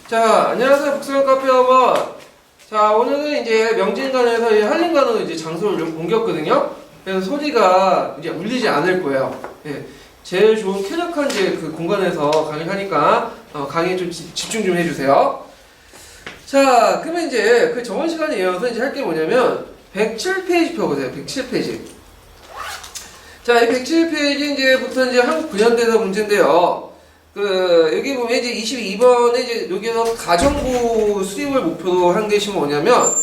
자, 안녕하세요. 북스런 카페 여러분. 자, 오늘은 이제 명진관에서 한림관으로 이제 장소를 좀 옮겼거든요. 그래서 소리가 이제 울리지 않을 거예요. 예. 제일 좋은 쾌적한 이제 그 공간에서 강의를 하니까 강의에 좀 집중 좀 해주세요. 자, 그러면 이제 그 저번 시간에 이어서 이제 할 게 뭐냐면 107페이지 펴보세요. 107페이지. 자, 이 107페이지 이제부터 이제 한국 근현대사 문제인데요. 여기 보면 이제 22번에 이제 여기서 가정부 수립을 목표로 한 것이 뭐냐면,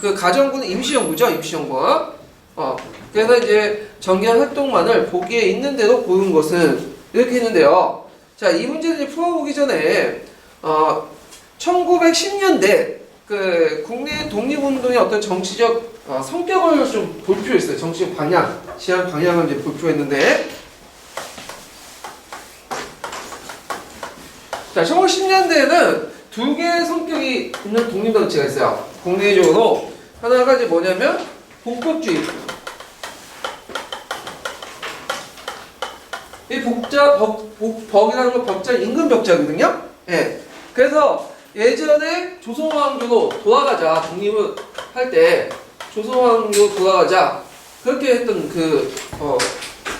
그 가정부는 임시정부죠, 임시정부. 그래서 이제 정기한 활동만을 보기에 있는 대로 보는 것은 이렇게 했는데요. 자, 이 문제를 풀어보기 전에, 1910년대 그 국내 독립운동의 어떤 정치적 성격을 좀 볼 필요 있어요. 정치적 방향, 지향 방향을 이제 볼 필요 있는데, 자, 1910년대에는 두 개의 성격이 있는 독립단체가 있어요. 국내적으로. 하나가 이제 뭐냐면, 복법주의. 이 법이라는 건 벽자, 임금벽자거든요? 예. 그래서 예전에 조선왕조로 돌아가자, 독립을 할 때, 조선왕조 돌아가자, 그렇게 했던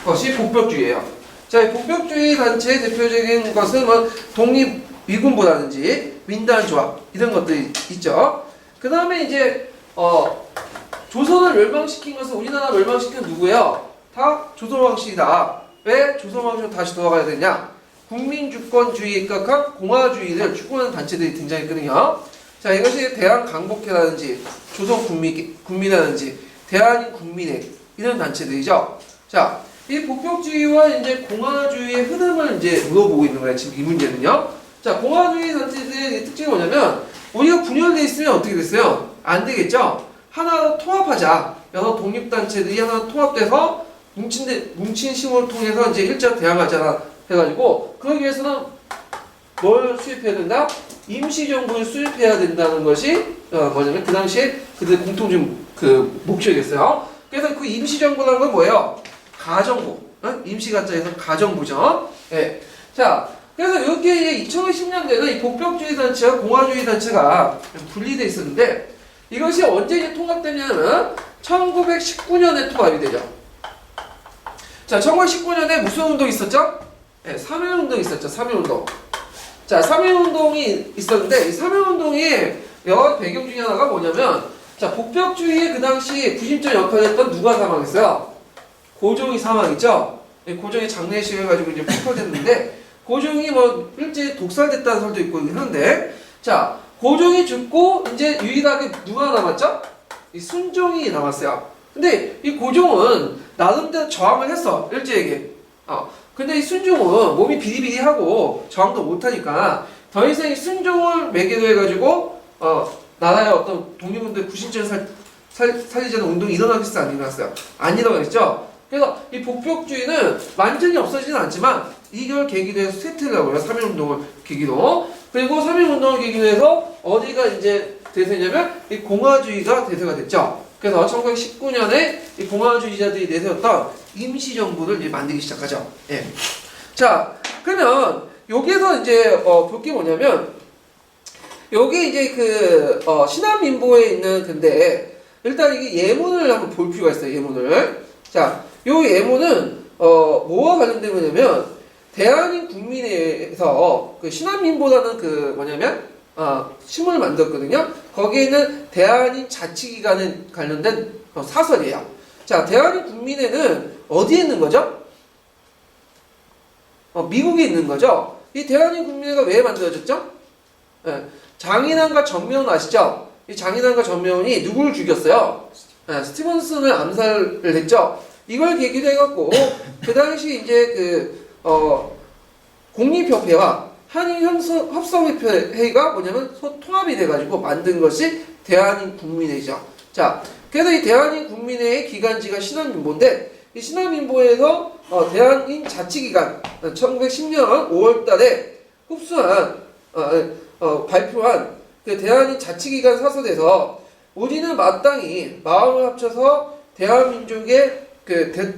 것이 복벽주의예요. 자, 이 복벽주의 단체의 대표적인 것은 뭐 독립미군부라든지 민단조합 이런 것들이 있죠. 그 다음에 이제 조선을 멸망시킨 것은 우리나라 멸망시킨 누구예요? 다 조선왕실이다. 왜 조선왕실로 다시 돌아가야 되냐? 국민주권주의에 입각한 공화주의를 추구하는 단체들이 등장했거든요. 자, 이것이 대한강복회라든지 조선국민이라든지 대한국민회 이런 단체들이죠. 자, 이 복벽주의와 이제 공화주의의 흐름을 이제 물어보고 있는 거예요. 지금 이 문제는요. 자, 공화주의 단체들의 특징이 뭐냐면, 우리가 분열되어 있으면 어떻게 됐어요? 안 되겠죠? 하나로 통합하자. 여러 독립단체들이 하나 통합돼서 뭉친 힘을 통해서 이제 일제로 대항하자 해가지고, 그러기 위해서는 뭘 수립해야 된다? 임시정부를 수립해야 된다는 것이, 뭐냐면, 그 당시에 그들의 공통적 목표겠어요. 그래서 그 임시정부라는 건 뭐예요? 가정부, 임시가짜에서 가정부죠. 예. 자, 그래서 이렇게 2010년대는 이 복벽주의 단체와 공화주의 단체가 분리되어 있었는데, 이것이 언제 이제 통합되냐면 1919년에 통합이 되죠. 자, 1919년에 무슨 운동이 있었죠? 예, 3.1운동이 있었죠. 3.1운동. 자, 3.1운동이 있었는데, 이 3.1운동의 여러 배경 중에 하나가 뭐냐면, 자, 복벽주의의 그 당시 구심점 역할을 했던 누가 사망했어요? 고종이 사망했죠. 고종이 장례식을 가지고 이제 폭발됐는데, 고종이 뭐 일제히 독살됐다는 설도 있고 하는데, 자, 고종이 죽고 이제 유일하게 누가 남았죠? 이 순종이 남았어요. 근데 이 고종은 나름대로 저항을 했어, 일제에게. 근데 이 순종은 몸이 비리비리하고 저항도 못하니까 더 이상 이 순종을 매개로 해가지고 나라의 어떤 독립운동의 구심점을 살리자는 운동이 일어나겠어, 안 일어났어요? 안 일어나겠죠? 그래서 이 복벽주의는 완전히 없어지진 않지만 이걸 계기로 해서 쇠퇴를 하고요. 3.1운동을 계기로. 그리고 3.1운동을 계기로 해서 어디가 이제 대세냐면 이 공화주의가 대세가 됐죠. 그래서 1919년에 이 공화주의자들이 내세웠던 임시정부를 이제 만들기 시작하죠. 예. 자, 그러면 여기에서 이제 볼 게 뭐냐면, 여기 이제 신한민보에 있는 근데 일단 이게 예문을 한번 볼 필요가 있어요. 예문을. 자, 요 예문은 뭐와 관련된 거냐면, 대한민 국민회에서 그 신한민보라는 뭐냐면 신문을 만들었거든요. 거기에는 대한민 자치기관에 관련된 사설이에요. 자, 대한민 국민회는 어디에 있는 거죠? 미국에 있는 거죠. 이 대한민 국민회가 왜 만들어졌죠? 예, 장인환과 전명훈 아시죠? 이 장인환과 전명훈이 누구를 죽였어요? 스티븐슨을 암살을 했죠. 이걸 계기로 해갖고 그 당시 이제 국립협회와 한일협성회의가 뭐냐면 통합이 돼가지고 만든 것이 대한민국민회죠. 자, 그래서 이 대한민국민회의 기간지가 신한민보인데, 이 신한민보에서 대한민 자치기관 1910년 5월달에 발표한 그 대한민 자치기관 사설에서, 우리는 마땅히 마음을 합쳐서 대한민족의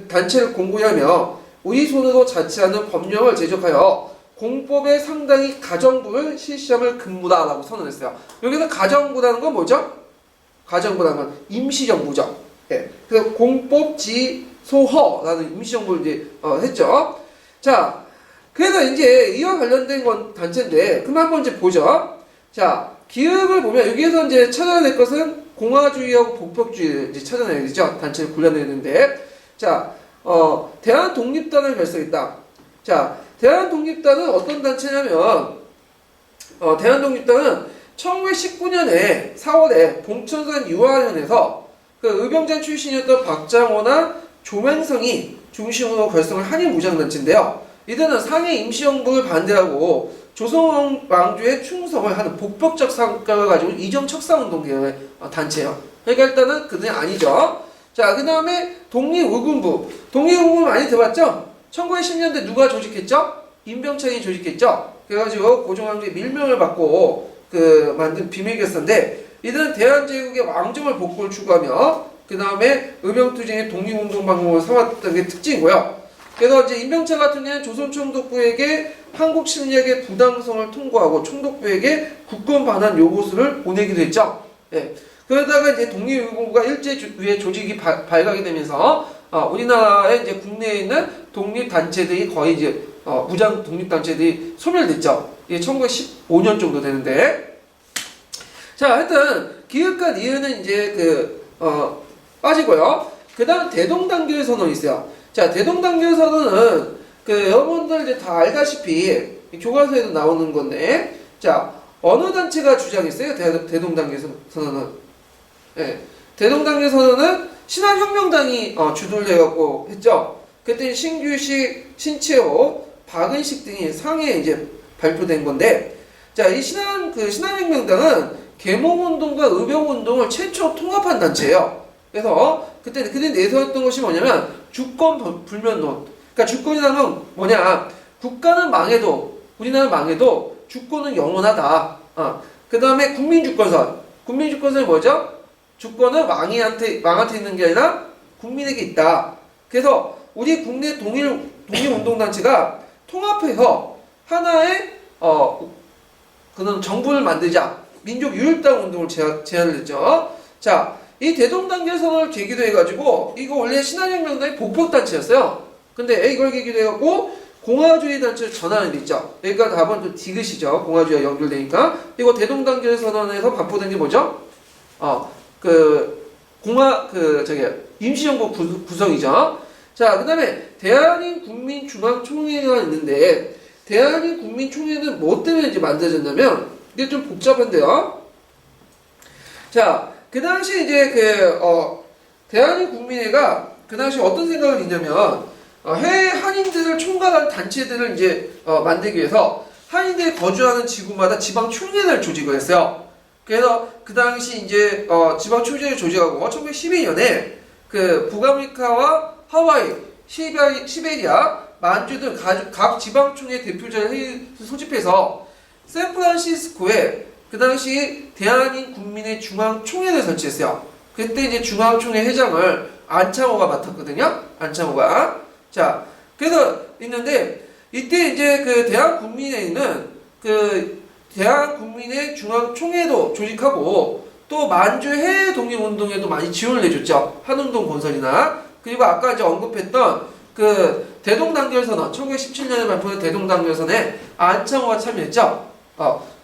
단체를 공고히 하며 우리 손으로 자치하는 법령을 제정하여 공법에 상당히 가정부를 실시함을 근무다라고 선언했어요. 여기서 가정부라는 건 뭐죠? 가정부라는 건 임시정부죠. 예. 그래서 공법지소허라는 임시정부를 이제 했죠. 자, 그래서 이제 이와 관련된 건 단체인데, 그럼 한번 이제 보죠. 자, 기획을 보면 여기에서 이제 찾아야 될 것은 공화주의하고 복법주의를 이제 찾아내야 되죠. 단체를 골라내야 되는데, 자, 대한독립단을 결성했다. 자, 대한독립단은 어떤 단체냐면, 대한독립단은 1919년에 4월에 봉천산 유아련에서 그 의병장 출신이었던 박장호나 조맹성이 중심으로 결성을 한일 무장단체인데요. 이들은 상해 임시정부를 반대하고 조선 왕조의 충성을 하는 복법적 성격을 가지고 이점 척상운동 계열의 단체예요. 그러니까 일단은 그들이 아니죠. 자, 그 다음에 독립의군부. 독립의군부 많이 들어봤죠? 1910년대 누가 조직했죠? 임병창이 조직했죠? 그래가지고 고종왕조의 밀명을 받고 만든 비밀결사인데, 이들은 대한제국의 왕정을 복구를 추구하며 그 다음에 의병투쟁의 독립운동 방법을 삼았던 게 특징이고요. 그래서 이제 임병창 같은 경우는 조선 총독부에게 한국 침략의 부당성을 통보하고 총독부에게 국권 반환 요구서를 보내기도 했죠. 예. 그러다가 이제 독립의군부가 일제후에 조직이 발각이 되면서 우리나라의 이제 국내에 있는 독립단체들이 거의 이제 무장 독립단체들이 소멸됐죠. 이게 1915년 정도 되는데, 자, 하여튼 기획과 니은은 이제 빠지고요. 그 다음 대동단결 선언이 있어요. 자, 대동단결 선언은 여러분들 이제 다 알다시피 교과서에도 나오는 건데, 자, 어느 단체가 주장했어요? 대동단결 선언은? 예. 대동단결 선언은 신한혁명당이 주도를 해갖고 했죠. 그때 신규식, 신채호, 박은식 등이 상해에 이제 발표된 건데, 자, 이 신한혁명당은 계몽운동과 의병운동을 최초 통합한 단체예요. 그래서 그때 내세웠던 것이 뭐냐면 주권 불면론. 그러니까 주권이라는 건 뭐냐? 국가는 망해도, 우리나라는 망해도 주권은 영원하다. 그 다음에 국민주권선. 국민주권선이 뭐죠? 주권은 왕한테 있는 게 아니라 국민에게 있다. 그래서 우리 국내 독립운동단체가 통합해서 하나의 그런 정부를 만들자. 민족유일당 운동을 제안을 했죠. 자, 이 대동단결 선언을 계기로 해가지고, 이거 원래 신한혁명당의 복법단체였어요. 근데 이걸 계기로 해갖고 공화주의 단체를 전환이 됐죠. 그러니까 답은 또 디귿이죠. 공화주의와 연결되니까. 이거 대동단결 선언에서 반포된 게 뭐죠? 임시정부 구성이죠. 자, 그 다음에 대한민국민중앙총회가 있는데, 대한민국민총회는 뭐 때문에 이제 만들어졌냐면, 이게 좀 복잡한데요. 자, 그 당시 이제 대한민국민회가 그 당시 어떤 생각을 했냐면, 해외 한인들을 총괄하는 단체들을 이제 만들기 위해서 한인들이 거주하는 지구마다 지방총회를 조직을 했어요. 그래서 그 당시 이제 지방총회를 조직하고 1912년에 북아메리카와 하와이, 시베리아, 만주 등 각 지방총회 대표자를 회의를 소집해서 샌프란시스코에 그 당시 대한민국민의 중앙총회를 설치했어요. 그때 이제 중앙총회 회장을 안창호가 맡았거든요. 안창호가. 자, 그래서 있는데 이때 이제 대한국민회의는 대한국민의 중앙총회도 조직하고 또 만주 해외 독립운동에도 많이 지원을 해줬죠. 한운동 건설이나. 그리고 아까 이제 언급했던 대동단결선언, 1917년에 발표된 대동단결선에 안창호가 참여했죠.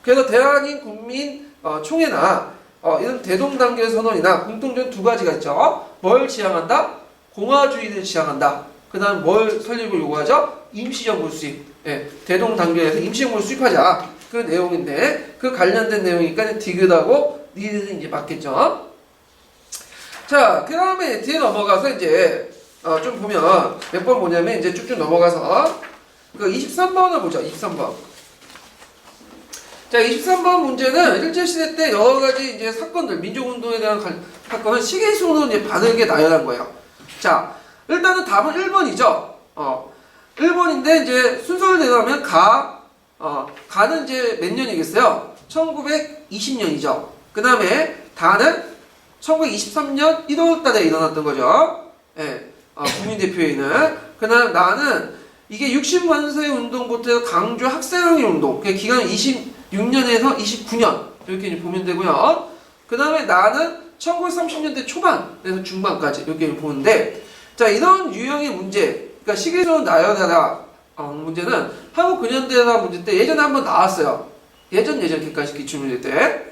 그래서 대한민국민 총회나 이런 대동단결선언이나 공통점 두 가지가 있죠. 뭘 지향한다? 공화주의를 지향한다. 그 다음 뭘 설립을 요구하죠? 임시정부 수립. 예, 대동단결에서 임시정부를 수립하자. 그 내용인데, 그 관련된 내용이니까 디귿하고 니은은 이제 맞겠죠. 자, 그 다음에 뒤에 넘어가서 이제 좀 보면 몇 번 보냐면 이제 쭉쭉 넘어가서 23번을 보죠. 23번. 자, 23번 문제는 일제시대 때 여러가지 이제 사건들, 민족운동에 대한 사건을 시계순으로 이제 바르게 나열한 거예요. 자, 일단은 답은 1번이죠. 1번인데 이제 순서를 내놓으면 가는 이제 몇 년이겠어요? 1920년이죠. 그 다음에 다는 1923년 1월 달에 일어났던 거죠. 예, 국민대표회의는. 그 다음 나는 이게 60만세 운동부터 강조 학생항의 운동. 그 기간은 26년에서 29년. 이렇게 이제 보면 되고요. 그 다음에 나는 1930년대 초반에서 중반까지 이렇게 보는데, 자, 이런 유형의 문제, 그러니까 시계적으로 나열하라 문제는 한국 근현대사 문제 때 예전에 한번 나왔어요. 예전 객관식 기출문제 때.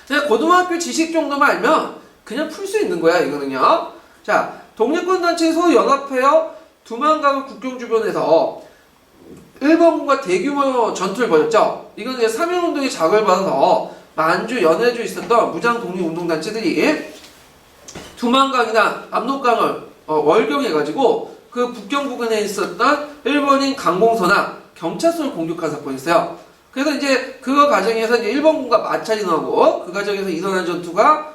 자, 고등학교 지식 정도만 알면 그냥 풀 수 있는 거야, 이거는요. 자, 독립군단체 서로 연합하여 두만강을 국경 주변에서 일본군과 대규모 전투를 벌였죠. 이건 이제 삼일운동의 자극을 받아서 만주, 연해주에 있었던 무장 독립운동단체들이 두만강이나 압록강을 월경해가지고 그 국경 부근에 있었던 일본인 강공서나 경찰서를 공격한 사건이 있어요. 그래서 이제 그 과정에서 이제 일본군과 마찰이 나고 그 과정에서 일어난 전투가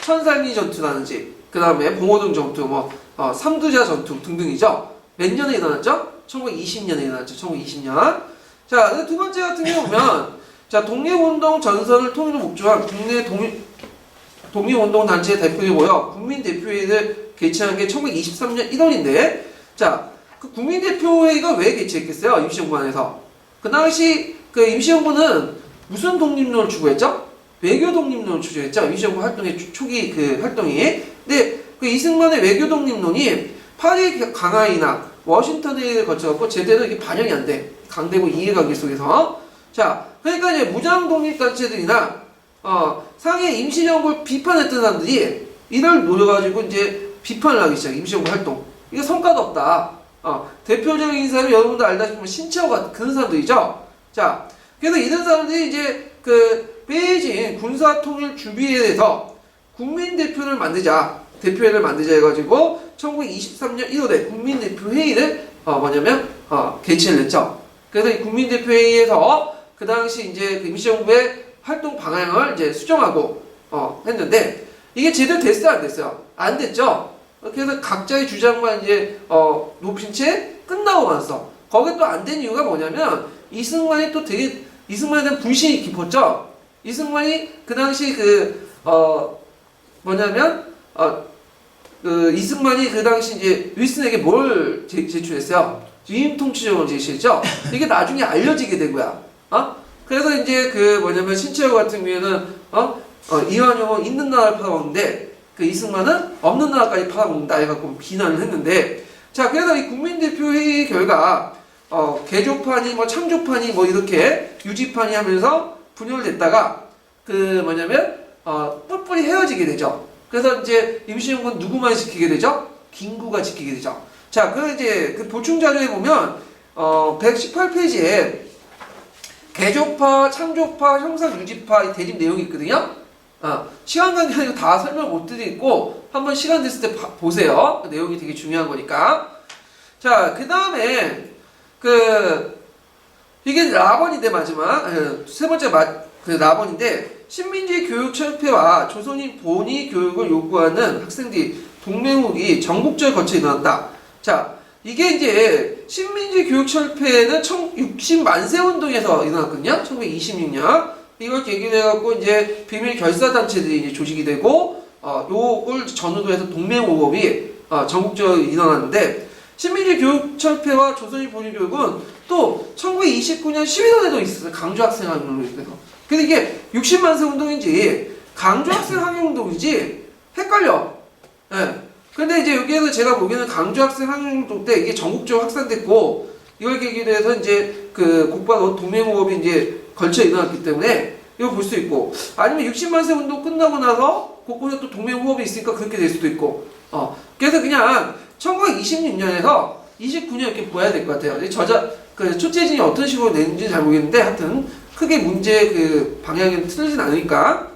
천산리 전투라든지 그 다음에 봉오동 전투, 삼두자 전투 등등이죠. 몇 년에 일어났죠? 1920년에 일어났죠. 1920년. 자, 두 번째 같은 경우 보면 자, 독립운동 전선을 통일을 목표한 국내 독립운동 단체의 대표에 모여 국민대표회의를 개최한 게 1923년 1월인데, 자, 그 국민대표회의가 왜 개최했겠어요? 임시정부안에서. 그 당시 그 임시정부는 무슨 독립론을 추구했죠? 외교 독립론을 추구했죠. 임시정부 활동의 초기 그 활동이. 근데 그 이승만의 외교 독립론이 파리 강화이나 워싱턴 회의를 거쳐갖고 제대로 이게 반영이 안 돼. 강대국 이해관계 속에서. 자, 그러니까 이제 무장 독립단체들이나 상해 임시정부를 비판했던 사람들이 이를 노려가지고 이제 비판을 하기 시작해. 임시정부 활동. 이게 성과도 없다. 대표적인 사람이 여러분도 알다시피 신채호가 그런 사람들이죠. 자, 그래서 이런 사람들이 이제 그 베이징 군사통일 주비회에서 국민대표를 만들자. 대표회를 만들자 해가지고 1923년 1월에 국민대표회의를 개최를 했죠. 그래서 이 국민대표회의에서 그 당시 이제 그 임시정부의 활동 방향을 이제 수정하고 했는데 이게 제대로 됐어요, 안 됐어요? 안 됐죠. 그래서 각자의 주장만 이제 높인 채 끝나고 나서 거기 또 안 된 이유가 뭐냐면 이승만에 대한 불신이 깊었죠. 이승만이 그 당시 이승만이 그 당시 이제 윌슨에게 뭘 제출했어요? 위임 통치령을 제시했죠. 이게 나중에 알려지게 되고요. 그래서 이제 신채호 같은 경우에는 이완용은 있는 나라를 팔아먹는데 그 이승만은 없는 나라까지 팔아먹는다 해갖고 비난을 했는데, 자, 그래서 이 국민대표회의 결과 개조판이 창조판이 이렇게 유지판이 하면서 분열됐다가 뿔뿔이 헤어지게 되죠. 그래서 이제 임시정부는 누구만 지키게 되죠? 김구가 지키게 되죠. 자, 그 보충 자료에 보면 118페이지에 개조파, 창조파, 형상유지파 이 대립 내용이 있거든요. 시간 관계는 다 설명 못 드리고 한번 시간 됐을 때 보세요. 그 내용이 되게 중요한 거니까. 자, 그 다음에 이게 라번인데 마지막 세 번째 라번인데 신민주의 교육 철폐와 조선인 본위 교육을 요구하는 학생들이 동맹국이 전국적으로 거쳐 일어났다. 자, 이게 이제 신민주의 교육 철폐는 60만세 운동에서 일어났거든요. 1926년. 이걸 계기로 해갖고 이제 비밀 결사단체들이 이제 조직이 되고, 요걸 전후로 해서 동맹오업이 전국적으로 일어났는데, 신민주의 교육 철폐와 조선인 본위 교육은 또 1929년 11월에도 있었어요. 강조학생 항의운동에서. 근데 이게 60만세 운동인지 강조학생 항의운동인지 헷갈려. 예. 근데 이제 여기에서 제가 보기에는 강조학생 항의운동 때 이게 전국적으로 확산됐고, 이걸 계기로 해서 이제 곧바로 동맹호흡이 이제 걸쳐 일어났기 때문에 이거 볼 수 있고, 아니면 60만세 운동 끝나고 나서 곳곳에 또 동맹호흡이 있으니까 그렇게 될 수도 있고, 그래서 그냥 1926년에서 29년 이렇게 봐야 될 것 같아요. 초재진이 어떤 식으로 냈는지 잘 모르겠는데, 하여튼 크게 문제 방향이 틀리진 않으니까.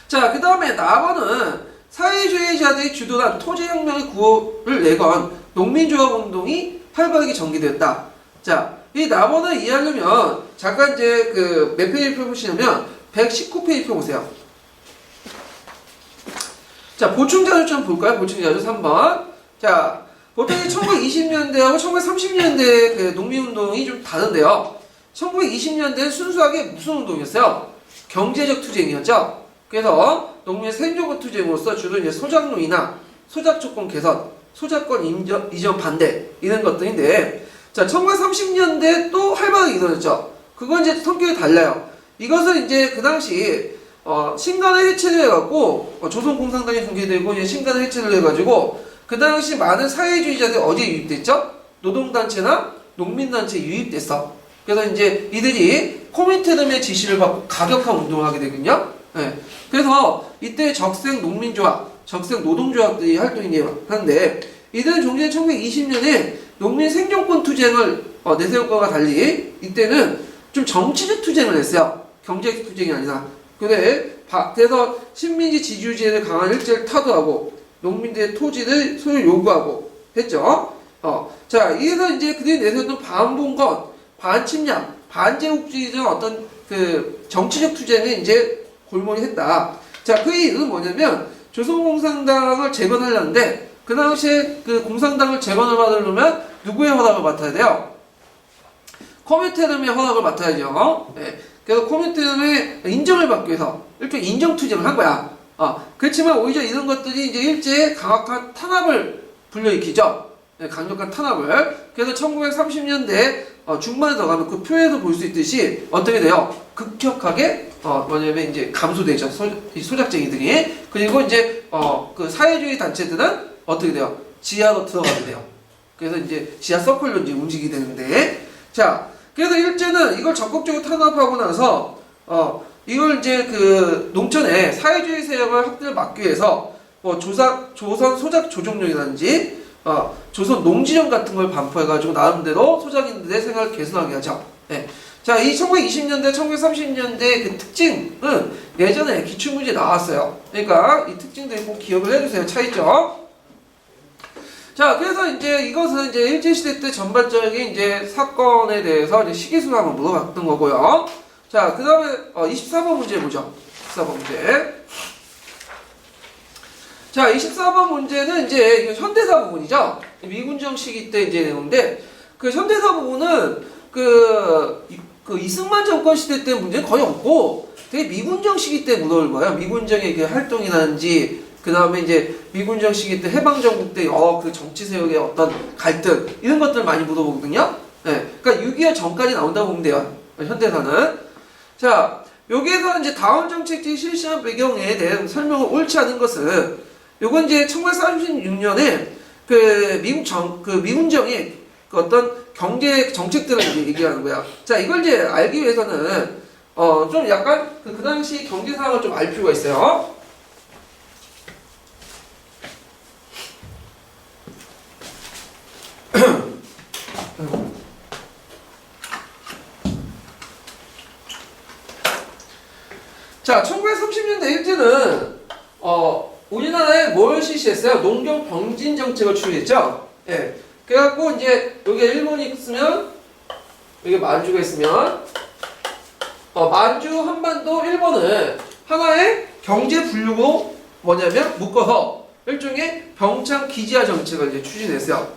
자, 그 다음에 4번은 사회주의자들이 주도한 토지혁명의 구호를 내건 농민조합운동이 활발하게 전개되었다. 자, 이 4번을 이해하려면 잠깐 이제 몇 페이지 펴보시냐면 119페이지 펴보세요. 자, 보충자료 좀 볼까요? 보충자료 3번. 자, 보통 1920년대하고 1930년대 농민운동이 좀 다른데요. 1920년대는 순수하게 무슨 운동이었어요? 경제적 투쟁이었죠. 그래서 농민의 생존권 투쟁으로서 주로 이제 소작농이나 소작조건 개선, 소작권 이전 반대 이런 것들인데, 자 1930년대 또 활발하게 이루어졌죠. 그건 이제 성격이 달라요. 이것은 이제 그 당시 신간을 해체를 해갖고 조선공산당이 붕괴되고 이제 신간을 해체를 해가지고 그 당시 많은 사회주의자들이 어디에 유입됐죠? 노동단체나 농민단체에 유입됐어. 그래서 이제 이들이 코민테름의 지시를 받고 가격화 운동을 하게 되거든요. 네. 그래서 이때 적색 농민조합, 적색 노동조합들이 활동이 하는데, 이들은 종전에 1920년에 농민 생존권 투쟁을 내세울 것과 달리 이때는 좀 정치적 투쟁을 했어요. 경제적 투쟁이 아니라. 그래서 식민지 지주제를 강한 일제를 타도하고 농민들의 토지를 소유 요구하고 했죠. 자, 이래서 이제 그들이 내세웠던 반봉건, 반침략, 반제국주의적 어떤 그 정치적 투쟁을 이제 골몰이 했다. 자, 그 이유는 뭐냐면 조선공산당을 재건하려는데 그 당시에 그 공산당을 재건을 받으려면 누구의 허락을 맡아야 돼요? 코민테름의 허락을 맡아야죠. 네. 그래서 코민테름의 인정을 받기 위해서 일종의 인정투쟁을 한 거야. 그렇지만 오히려 이런 것들이 이제 일제의 강력한 탄압을 불러일으키죠. 네, 강력한 탄압을. 그래서 1930년대 중반에 들어가면 그 표에서 볼 수 있듯이 어떻게 돼요? 급격하게 뭐냐면 이제 감소되죠. 소작쟁이들이. 그리고 이제 그 사회주의 단체들은 어떻게 돼요? 지하로 들어가게 돼요. 그래서 이제 지하 서클로 이제 움직이게 되는데, 자, 그래서 일제는 이걸 적극적으로 탄압하고 나서 이걸 이제 그 농촌에 사회주의 세력을 확대를 막기 위해서 조선 소작 조정령이라든지 조선 농지령 같은 걸 반포해가지고 나름대로 소작인들의 생활을 개선하게 하죠. 네. 자, 이 1920년대, 1930년대 그 특징은 예전에 기출문제 나왔어요. 그러니까 이 특징들이 꼭 기억을 해주세요. 차이점. 자, 그래서 이제 이것은 이제 일제시대 때 전반적인 이제 사건에 대해서 이제 시기수를 한번 물어봤던 거고요. 자, 그 다음에 24번 문제 보죠. 24번 문제. 자, 24번 문제는 이제 현대사 부분이죠. 미군정 시기 때 이제 내용인데, 그 현대사 부분은 그 이승만 정권 시대 때 문제는 거의 없고, 되게 미군정 시기 때 물어볼 거예요. 미군정의 그 활동이라든지, 그 다음에 이제 미군정 시기 때 해방정국 때 그 정치 세력의 어떤 갈등, 이런 것들 많이 물어보거든요. 네. 그러니까 6.25 전까지 나온다고 보면 돼요. 현대사는. 자, 여기에서 이제 다음 정책지 실시한 배경에 대한 설명을 옳지 않은 것은, 요건 이제 1936년에 그 미군정이 그 어떤 경제 정책들을 이제 얘기하는 거야. 자, 이걸 이제 알기 위해서는 좀 약간 그 당시 경제 상황을 좀 알 필요가 있어요. 자, 1930년대 일제는 우리나라에 뭘 실시했어요? 농경 병진 정책을 추진했죠. 예. 그래갖고 이제 여기 일본이 있으면 여기 만주가 있으면 만주, 한반도, 일본을 하나의 경제 분류로 뭐냐면 묶어서 일종의 병창 기지화 정책을 이제 추진했어요.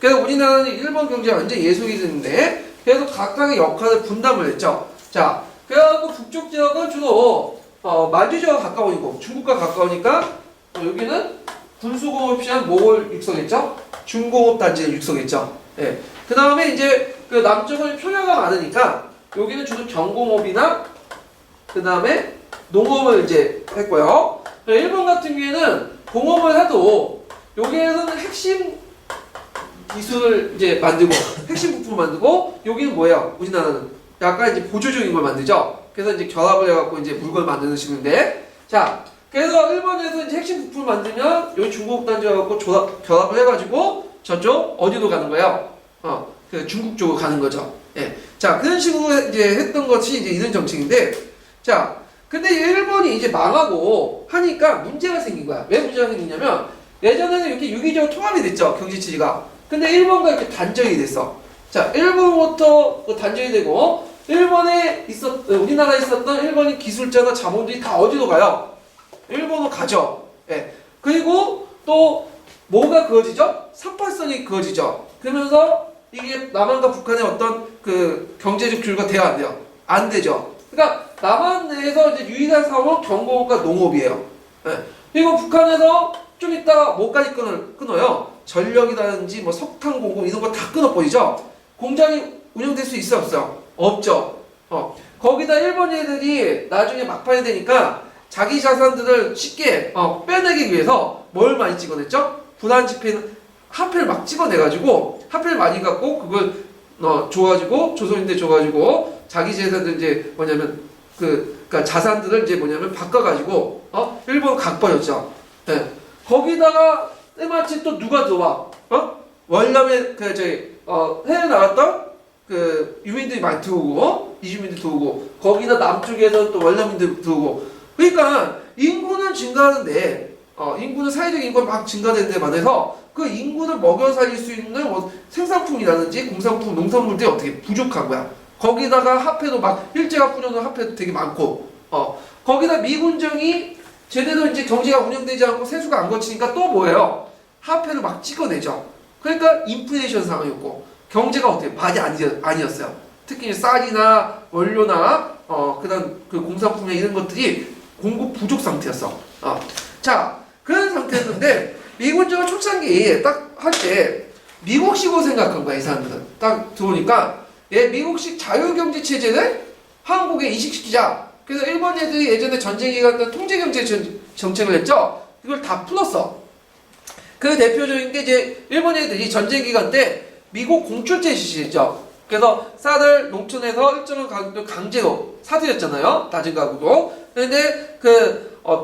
그래서 우리나라는 일본 경제가 완전히 예속이 됐는데, 그래서 각각의 역할을 분담을 했죠. 자, 그래갖고 북쪽 지역은 주로 만주 지역과 가까우니까, 중국과 가까우니까 여기는 군수공업 시한 뭐를 육성했죠? 중공업 단지를 육성했죠. 예. 그 다음에 이제 그 남쪽은 표류가 많으니까 여기는 주로 경공업이나 그 다음에 농업을 이제 했고요. 일본 같은 경우에는 공업을 해도 여기에서는 핵심 기술을 이제 만들고 핵심 부품을 만들고, 여기는 뭐예요? 우리나라는 약간 이제 보조적인 걸 만들죠. 그래서 이제 결합을 해갖고 이제 물건을 만드는 식인데, 자, 그래서 일본에서 이제 핵심 부품을 만들면 여기 중국 단지 갖고 결합을 해가지고 저쪽 어디로 가는 거예요? 그 중국 쪽으로 가는 거죠. 예. 자, 그런 식으로 이제 했던 것이 이제 이런 정책인데, 자, 근데 일본이 이제 망하고 하니까 문제가 생긴 거야. 왜 문제가 생기냐면, 예전에는 이렇게 유기적으로 통합이 됐죠. 경제 체제가. 근데 일본과 이렇게 단절이 됐어. 자, 일본부터 단절이 되고, 우리나라에 있었던 일본의 기술자나 자본들이 다 어디로 가요? 일본으로 가죠. 예. 그리고 또 뭐가 그어지죠? 38선이 그어지죠. 그러면서 이게 남한과 북한의 어떤 그 경제적 교류가 돼야 안 돼요? 안 되죠. 그러니까 남한 내에서 이제 유일한 사업은 경공업과 농업이에요. 예. 그리고 북한에서 좀 이따 뭐까지 끊어요? 전력이라든지 뭐 석탄 공급 이런 거 다 끊어버리죠. 공장이 운영될 수 있어요, 없어요? 없죠. 거기다 일본 애들이 나중에 막판이 되니까 자기 자산들을 쉽게 빼내기 위해서 뭘 많이 찍어냈죠? 분한지폐는 화폐를 막 찍어내가지고 화폐를 많이 갖고 그걸 줘가지고 조선인들 줘가지고 자기 재산들 이제 뭐냐면 그러니까 자산들을 이제 뭐냐면 바꿔가지고 일본 각버렸죠. 네. 거기다가 때마침 또 누가 들어와? 월남에 해외 나갔던 그 유민들이 많이 들어오고 이주민들 들어오고 거기다 남쪽에서 또 월남민들 들어오고 그러니까 인구는 증가하는데 인구는 사회적 인구가 막 증가되는데 반해서 그 인구를 먹여 살릴 수 있는 뭐 생산품이라든지 공산품, 농산물들이 어떻게 부족한 거야. 거기다가 화폐도 막 일제가 뿌려놓은 화폐도 되게 많고 거기다 미군정이 제대로 이제 경제가 운영되지 않고 세수가 안 거치니까 또 뭐예요? 화폐를 막 찍어내죠. 그러니까 인플레이션 상황이었고 경제가 어떻게 많이 아니었어요. 특히 쌀이나 원료나 그다음 그 공산품이나 이런 것들이 공급 부족 상태였어. 자 그런 상태였는데 미군정은 초창기 딱 할 때 미국식으로 생각한 거야 이 사람들은. 딱 들어오니까 미국식 자유경제 체제를 한국에 이식시키자. 그래서 일본 애들이 예전에 전쟁 기간 때 통제경제 정책을 했죠. 이걸 다 풀었어. 그 대표적인 게 이제 일본 애들이 전쟁 기간 때 미국 공출제 실시했죠. 그래서 쌀을 농촌에서 일정한 가격도 강제로 사들였잖아요. 낮은 가격으로. 그런데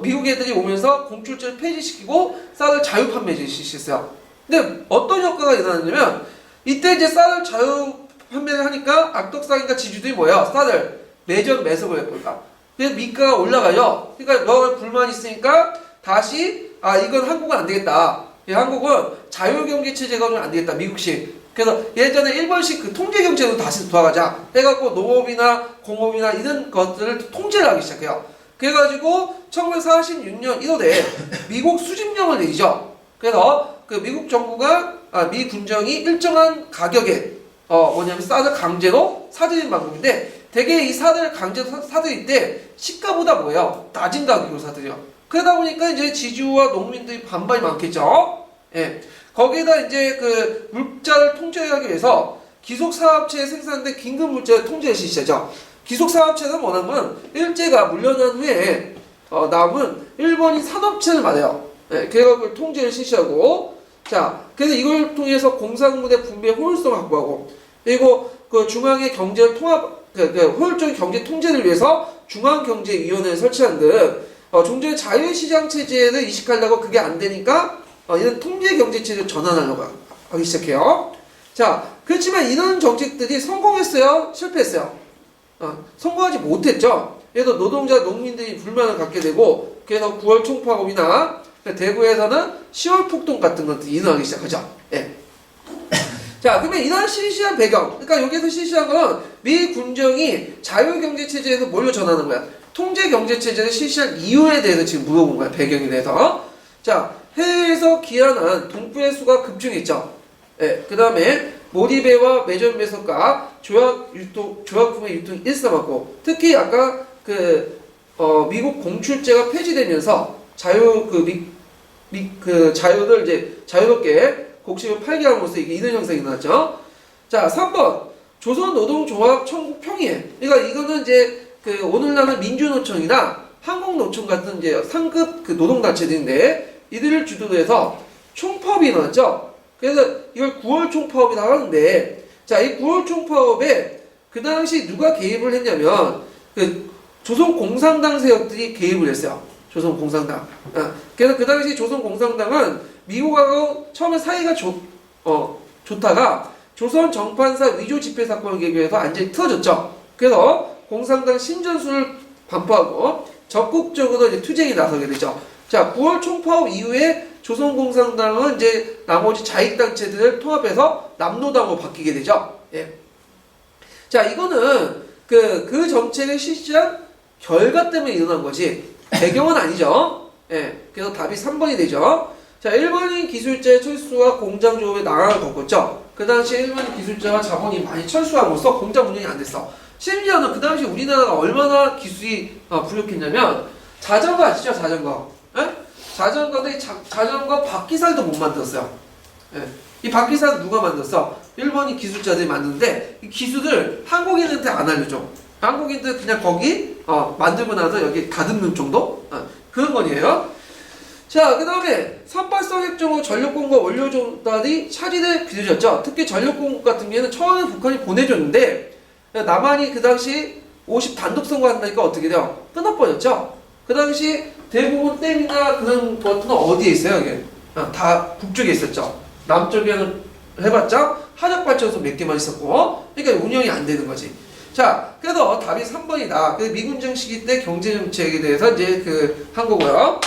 미국 애들이 오면서 공출제를 폐지시키고 쌀을 자유 판매제 실시했어요. 근데 어떤 효과가 일어났냐면 이때 이제 쌀을 자유 판매를 하니까 악덕상인과 지주들이 뭐야? 쌀을 매석을 해볼까? 그래서 미가가 올라가요. 그러니까 너 불만 있으니까 다시 이건 한국은 안 되겠다. 한국은 자유경제 체제가 좀 안 되겠다. 미국식. 그래서 예전에 일본식 그 통제경제로 다시 돌아가자 해갖고 농업이나 공업이나 이런 것들을 통제를 하기 시작해요. 그래가지고 1946년 1월에 미국 수집령을 내리죠. 그래서 그 미국 정부가 미 군정이 일정한 가격에 뭐냐면 쌀을 강제로 사들이는 방법인데 대개 이 쌀을 강제로 사들일 때 시가보다 뭐예요? 낮은 가격으로 사들여. 그러다 보니까 이제 지주와 농민들이 반발이 많겠죠. 예. 거기에다 이제 그 물자를 통제하기 위해서 기속사업체에 생산된 긴급 물자를 통제를 실시하죠. 기속사업체는 뭐냐면 일제가 물러난 후에 남은 일본인 산업체를 말해요. 예. 그걸 통제를 실시하고 그래서 이걸 통해서 공산물의 분배 효율성을 확보하고 그리고 그 중앙의 경제를 효율적인 경제 통제를 위해서 중앙경제위원회를 설치한 등 종전의 자유시장 체제를 이식하려고 그게 안 되니까 이런 통제경제체제를 전환하려고 하기 시작해요. 그렇지만 이런 정책들이 성공했어요? 실패했어요? 성공하지 못했죠. 그래서 노동자, 농민들이 불만을 갖게 되고 그래서 9월 총파업이나 대구에서는 10월 폭동 같은 것들이 일어나기 시작하죠. 예. 그러면 이런 실시한 배경, 그러니까 여기서 실시한 건 미 군정이 자유경제체제에서 뭘로 전하는 거야? 통제경제체제를 실시한 이유에 대해서 지금 물어본 거야. 배경에 대해서. 해외에서 기한한 동부의 수가 급증했죠. 예. 그 다음에 모리배와 매점 배석과 조약품의 유통이 일삼았고, 특히 아까 미국 공출제가 폐지되면서 자유를 이제 자유롭게 곡식을 팔게 함으로써 이게 이런 현상이 나왔죠. 3번 조선노동조합 청구 평의회. 그러니까 이거는 이제 오늘날은 민주노총이나 한국노총 같은 이제 상급 노동단체들인데 이들을 주도로 해서 총파업이 일어났죠. 그래서 이걸 9월 총파업이라고 하는데 이 9월 총파업에 그 당시 누가 개입을 했냐면 조선공산당 세력들이 개입을 했어요. 조선공산당. 그래서 그 당시 조선공산당은 미국하고 처음에 사이가 좋다가 조선 정판사 위조 집회 사건을 계기해서 완전히 틀어졌죠. 그래서 공산당 신전술을 반포하고 적극적으로 이제 투쟁에 나서게 되죠. 9월 총파업 이후에 조선공산당은 이제 나머지 자익단체들을 통합해서 남노당으로 바뀌게 되죠. 예. 이거는 그 정책을 실시한 결과 때문에 일어난 거지 배경은 아니죠. 예. 그래서 답이 3번이 되죠. 일본인 기술자의 철수와 공장 조업에 나락을 겪었죠. 그 당시 일본인 기술자와 자본이 많이 철수함으로써 공장 운영이 안 됐어. 심지어는 그 당시 우리나라가 얼마나 기술이 부족했냐면 자전거 아시죠? 자전거. 예? 자전거인데 자전거 바퀴살도 못 만들었어요. 예. 이 바퀴살은 누가 만들었어? 일본인 기술자들이 만드는데 이 기술을 한국인한테 안 알려줘. 한국인들 그냥 거기 만들고 나서 여기 다듬는 정도? 그런 거예요. 자, 그 다음에 산발성 핵정으로 전력공급 원료 조달이 차질에 빚어졌죠. 특히 전력공급 같은 경우에는 처음에 북한이 보내줬는데 남한이 그 당시 50 단독 선거한다니까 어떻게 돼요? 끊어버렸죠. 그 당시 대부분 댐이나 그런 것들은 어디에 있어요? 이게 다 북쪽에 있었죠. 남쪽에는 해봤자 화력발전소 몇 개만 있었고, 그러니까 운영이 안 되는 거지. 자, 그래서 답이 3번이다. 그 미군정 시기 때 경제정책에 대해서 이제 한 거고요.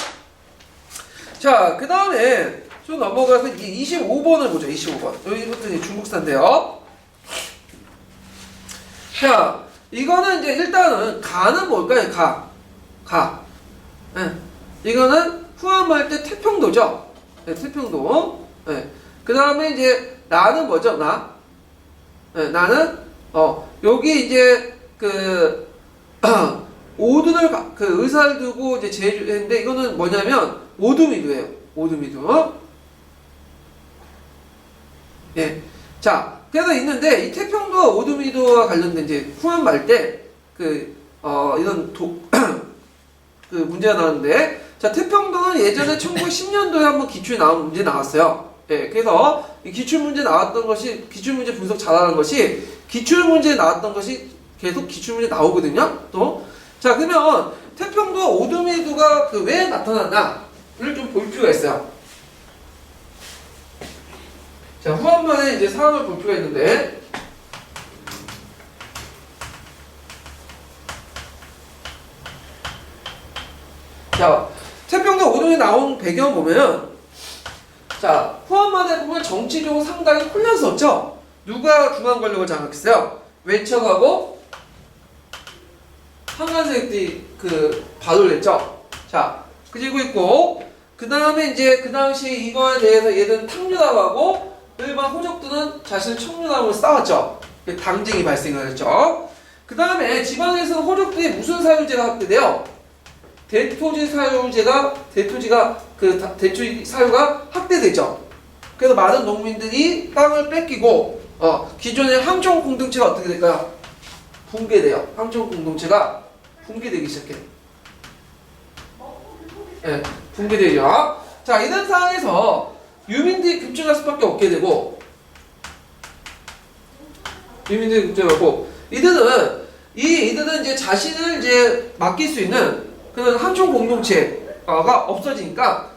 자, 그 다음에 좀 넘어가서 25번을 보죠. 25번. 여기부터 이제 중국사인데요. 자, 이거는 이제 일단은 가는 뭘까요? 가. 네. 이거는 후한말 때 태평도죠. 네, 태평도. 네. 그 다음에 이제 나는 뭐죠? 네, 나는 여기 이제 오둔을 의사를 두고 이제 제주했는데 이거는 뭐냐면 오두미두예요. 오두미두. 예. 자, 그래서 있는데 이 태평도와 오두미두와 관련된 이제 후한말 때 이런 문제가 나왔는데, 자, 태평도는 예전에 1910년도에 한번 기출에 나온 문제 나왔어요. 예, 그래서 이 기출문제 나왔던 것이, 기출문제 분석 잘하는 것이, 기출문제에 나왔던 것이 계속 기출문제 나오거든요, 또. 자, 그러면 태평도와 오두미두가 왜 나타났나를 좀 볼 필요가 있어요. 자, 후한말에 이제 사항을 볼 필요가 있는데, 자, 태평도 오동에 나온 배경 보면, 자, 후한말에 보면 정치적으로 상당히 혼란스럽죠? 누가 중앙 권력을 장악했어요? 외척하고 한간세력들이 발을 냈죠? 자, 그리고 있고, 그 다음에 이제 그 당시에 이거에 대해서 얘들은 탕류당하고 일반 호족들은 자신을 청류당으로 싸웠죠. 당쟁이 발생을 했죠. 그 다음에 지방에서는 호족들이 무슨 사유제가 확대돼요? 대토지 사유제가 대토지 사유가 확대되죠. 그래서 많은 농민들이 땅을 뺏기고 기존의 항촌 공동체가 어떻게 될까요? 붕괴돼요. 항촌 공동체가 붕괴되기 시작해요. 네, 붕괴되죠. 자, 이런 상황에서 유민들이 급증할 수밖에 없게 되고, 이들은 이제 자신을 이제 맡길 수 있는 그런 항촌 공동체가 없어지니까,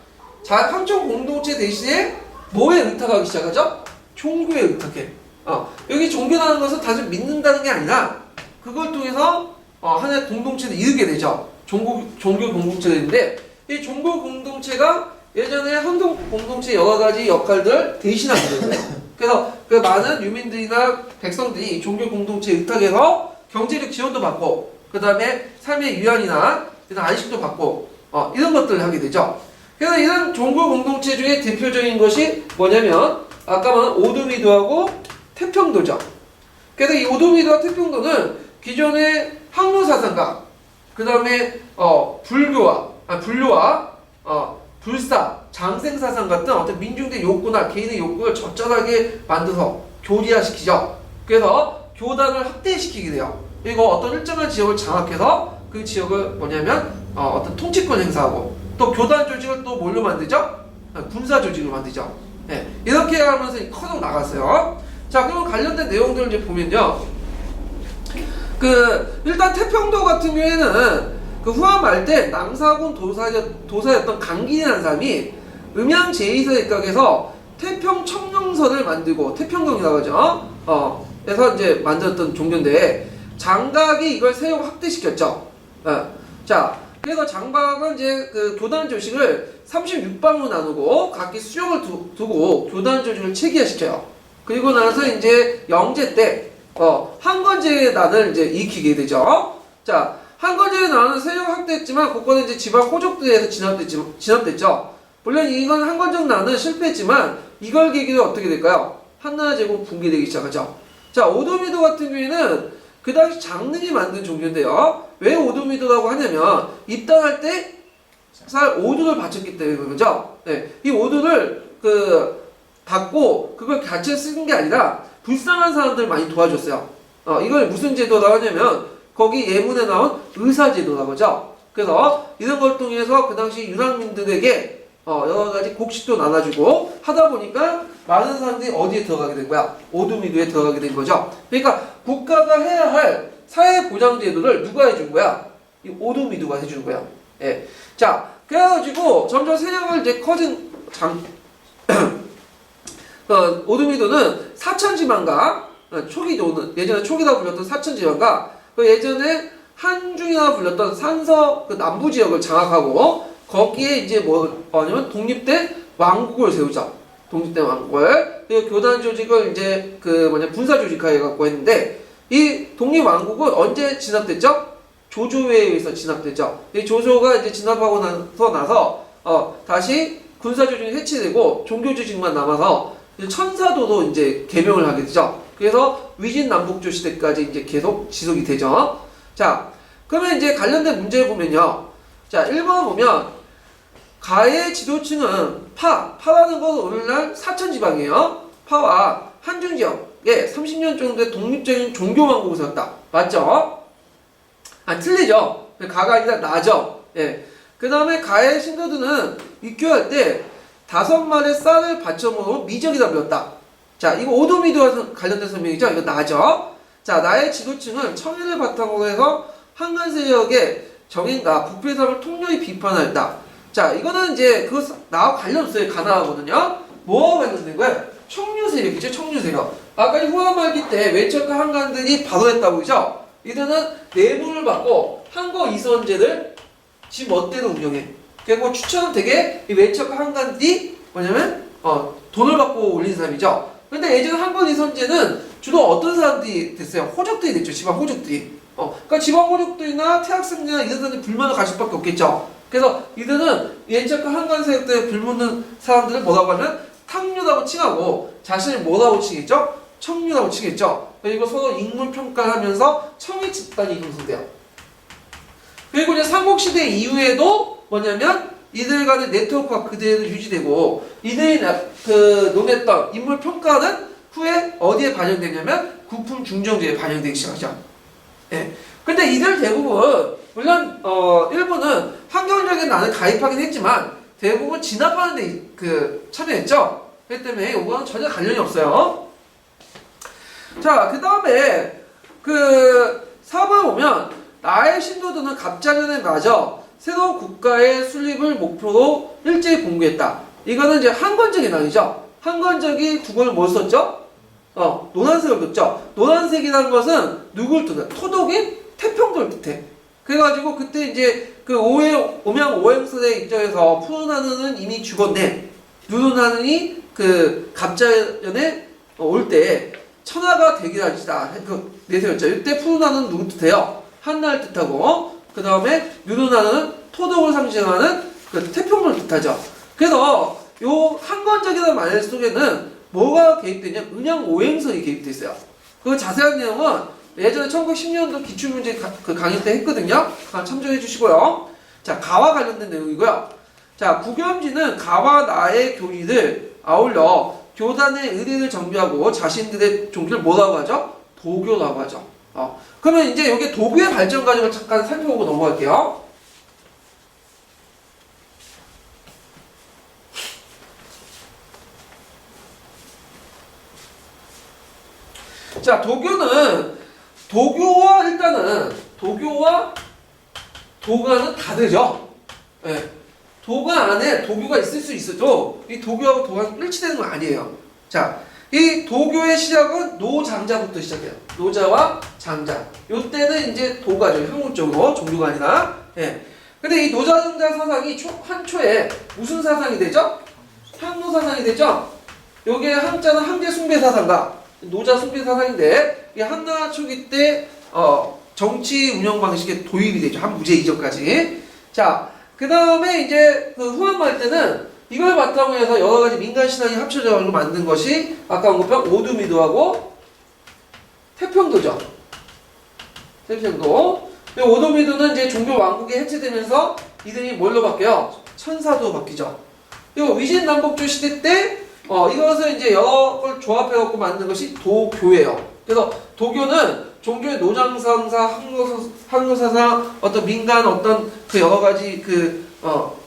항촌 공동체 대신에 뭐에 의탁하기 시작하죠? 종교에 의탁해. 여기 종교라는 것은 단순히 믿는다는 게 아니라 그걸 통해서 하나의 공동체를 이루게 되죠. 종교 공동체가 있는데, 이 종교 공동체가 예전에 항동 공동체 여러 가지 역할들을 대신하게 되고요. 그래서 많은 유민들이나 백성들이 종교 공동체에 의탁해서 경제력 지원도 받고, 그 다음에 삶의 위안이나 안식도 받고, 이런 것들을 하게 되죠. 그래서 이런 종교 공동체 중에 대표적인 것이 뭐냐면, 아까 말한 오두미두하고 태평도죠. 그래서 이 오두미두와 태평도는 기존의 항로사상가, 그 다음에 불교와 불사, 장생사상 같은 어떤 민중들의 욕구나 개인의 욕구를 적절하게 만들어서 교리화시키죠. 그래서 교단을 확대시키게 돼요. 그리고 어떤 일정한 지역을 장악해서 그 지역을 어떤 통치권 행사하고, 또 교단 조직을 또 뭘로 만들죠? 군사 조직을 만들죠. 네, 이렇게 하면서 커져 나갔어요. 자, 그럼 관련된 내용들을 이제 보면요. 일단 태평도 같은 경우에는 후한 때 남사군 도사였던 강기인이라는 사람이 음양 제2세각에서 태평청령선을 만들고, 태평경이라고 하죠. 그래서 이제 만들었던 종교인데, 장각이 이걸 세력 확대시켰죠. 자, 그래서 장각은 이제 교단 조직을 36방으로 나누고 각기 수령을 두고 교단 조직을 체계화시켜요. 그리고 나서 이제 영제 때 한건제단을 이제 익히게 되죠. 자, 한건제단은 세력 확대했지만 그거는 이제 지방 호족들에서 진압됐죠. 물론 이건 한건정단은 실패했지만 이걸 계기로 어떻게 될까요? 한나라 제국 붕괴되기 시작하죠. 자, 오도미도 같은 경우에는 그 당시 장릉이 만든 종교인데요. 왜 오도미도라고 하냐면, 입당할 때 쌀 오두를 바쳤기 때문에 그죠? 네, 이 오두를 받고 그걸 같이 쓰는 게 아니라 불쌍한 사람들 많이 도와줬어요. 이걸 무슨 제도라고 하냐면 거기 예문에 나온 의사제도라고 하죠. 그래서 이런 걸 통해서 그 당시 유랑민들에게 여러 가지 곡식도 나눠주고 하다 보니까 많은 사람들이 어디에 들어가게 된 거야? 오두미두에 들어가게 된 거죠. 그러니까 국가가 해야 할 사회보장제도를 누가 해준 거야? 이 오두미두가 해주는 거야. 예. 자, 그래가지고 점점 세력을 이제 커진 오두미도는 사천지방과 초기도는 예전에 초기라고 불렸던 사천지방과 예전에 한중이라고 불렸던 산서 남부 지역을 장악하고 거기에 이제 뭐냐면 독립된 왕국을 세우자. 독립된 왕국을 그리고 교단 조직을 이제 군사 조직화해 갖고 했는데 이 독립 왕국은 언제 진압됐죠? 조조에 의해서 진압됐죠. 이 조조가 이제 진압하고 나서 다시 군사 조직이 해체되고 종교 조직만 남아서 천사도도 이제 개명을 하게 되죠. 그래서 위진 남북조 시대까지 이제 계속 지속이 되죠. 자, 그러면 이제 관련된 문제를 보면요. 자, 1번 보면 가의 지도층은 파라는 것은 오늘날 사천지방이에요. 파와 한중지역에 30년 정도의 독립적인 종교왕국을 세웠다. 맞죠? 틀리죠. 가가 아니라 나죠. 예. 그 다음에 가의 신도들은 입교할 때 5마리의 쌀을 바쳐먹어 미적이다 불렀다. 자, 이거 오도미도와 관련된 설명이죠. 이거 나죠. 자, 나의 지도층은 청해를 바탕으로 해서 한간 세력의 정인과 북배사를 통렬히 비판하였다. 자, 이거는 이제 나와 관련 없어요. 가나하거든요. 뭐와 관련된 거야? 청류 세력이죠. 청류 세력. 아까 이 후한말기 때 외척과 한간들이 발언했다고 그죠? 이들은 뇌물을 받고 한거 이선제를 지 멋대로 운영해. 그리고 추천은 되게 이 외척과 한간들이 뭐냐면 돈을 받고 올린 사람이죠. 근데 예전 한거 이선제는 주로 어떤 사람들이 됐어요? 호족들이 됐죠. 지방 호족들이. 그러니까 지방 호족들이나 태학생이나 이런 사람들이 불만을 가질 수밖에 없겠죠. 그래서 이들은 외척과 한간 세력들에 불묻는 사람들을 뭐라고 하면 탕류라고 칭하고 자신을 뭐라고 칭했죠? 청류라고 칭했죠. 그리고 서로 인물 평가를 하면서 청의 집단이 형성돼요. 그리고 이제 삼국시대 이후에도 뭐냐면 이들 간의 네트워크가 그대로 유지되고 이들이 논했던 인물 평가는 후에 어디에 반영되냐면 국품 중정제에 반영되기 시작하죠. 예. 근데 이들 대부분 물론 일부는 환경적인 난을 가입하긴 했지만 대부분 진압하는 데 참여했죠. 그렇기 때문에 이거는 전혀 관련이 없어요. 자, 그 다음에 4번에 보면 나의 신도들은 갑자년에 맞아 새로운 국가의 수립을 목표로 일제히 공개했다. 이거는 이제 한건적인 아니죠. 한건적이 국어를 뭘 썼죠? 노란색을 썼죠. 노란색이라는 것은 누굴 뜻해? 토독인 태평도를 뜻해. 그래가지고 그때 이제 오명 오행설의 입장에서 푸른 하늘은 이미 죽었네. 누른 하늘이 갑자년에 올 때 천하가 대기하시다. 내세웠죠. 이때 푸른 하늘은 누구 뜻해요? 한나를 뜻하고 그 다음에 누른 하늘은 토독을 상징하는 태평도를 뜻하죠. 그래서 요 한건적이라는 말 속에는 뭐가 개입되냐? 은양 오행설이 개입돼 있어요. 그 자세한 내용은 예전에 1910년도 기출문제 강의 때 했거든요. 참조해 주시고요. 자, 가와 관련된 내용이고요. 자, 국염지는 가와 나의 교리를 아울러 교단의 의리를 정비하고 자신들의 종교를 뭐라고 하죠? 도교라고 하죠. 그러면 이제 여기 도교의 발전 과정을 잠깐 살펴보고 넘어갈게요. 자, 도교와 도가는 다르죠. 예. 도가 안에 도교가 있을 수 있어도 이 도교하고 도가 일치되는 건 아니에요. 자, 이 도교의 시작은 노장자부터 시작해요. 노자와 장자. 요때는 이제 도가죠. 한국적으로 종교가 아니라. 예. 근데 이 노장자 사상이 한초에 무슨 사상이 되죠? 향노 사상이 되죠? 요게 한자는 황제 숭배 사상과 노자 숭배 사상인데 이 한나 초기 때 정치 운영 방식에 도입이 되죠. 한무제 이전까지. 자, 그 다음에 이제 후한말 때는 이걸 바탕으로 해서 여러 가지 민간 신앙이 합쳐져 가지고 만든 것이 아까 언급한 오두미도하고 태평도죠. 태평도. 오두미도는 이제 종교 왕국이 해체되면서 이들이 뭘로 바뀌어요? 천사도 바뀌죠. 그리고 위진남북조 시대 때 이것을 이제 여러 걸 조합해갖고 만든 것이 도교예요. 그래서 도교는 종교의 노장상사, 항로사상, 어떤 민간 어떤 그 여러 가지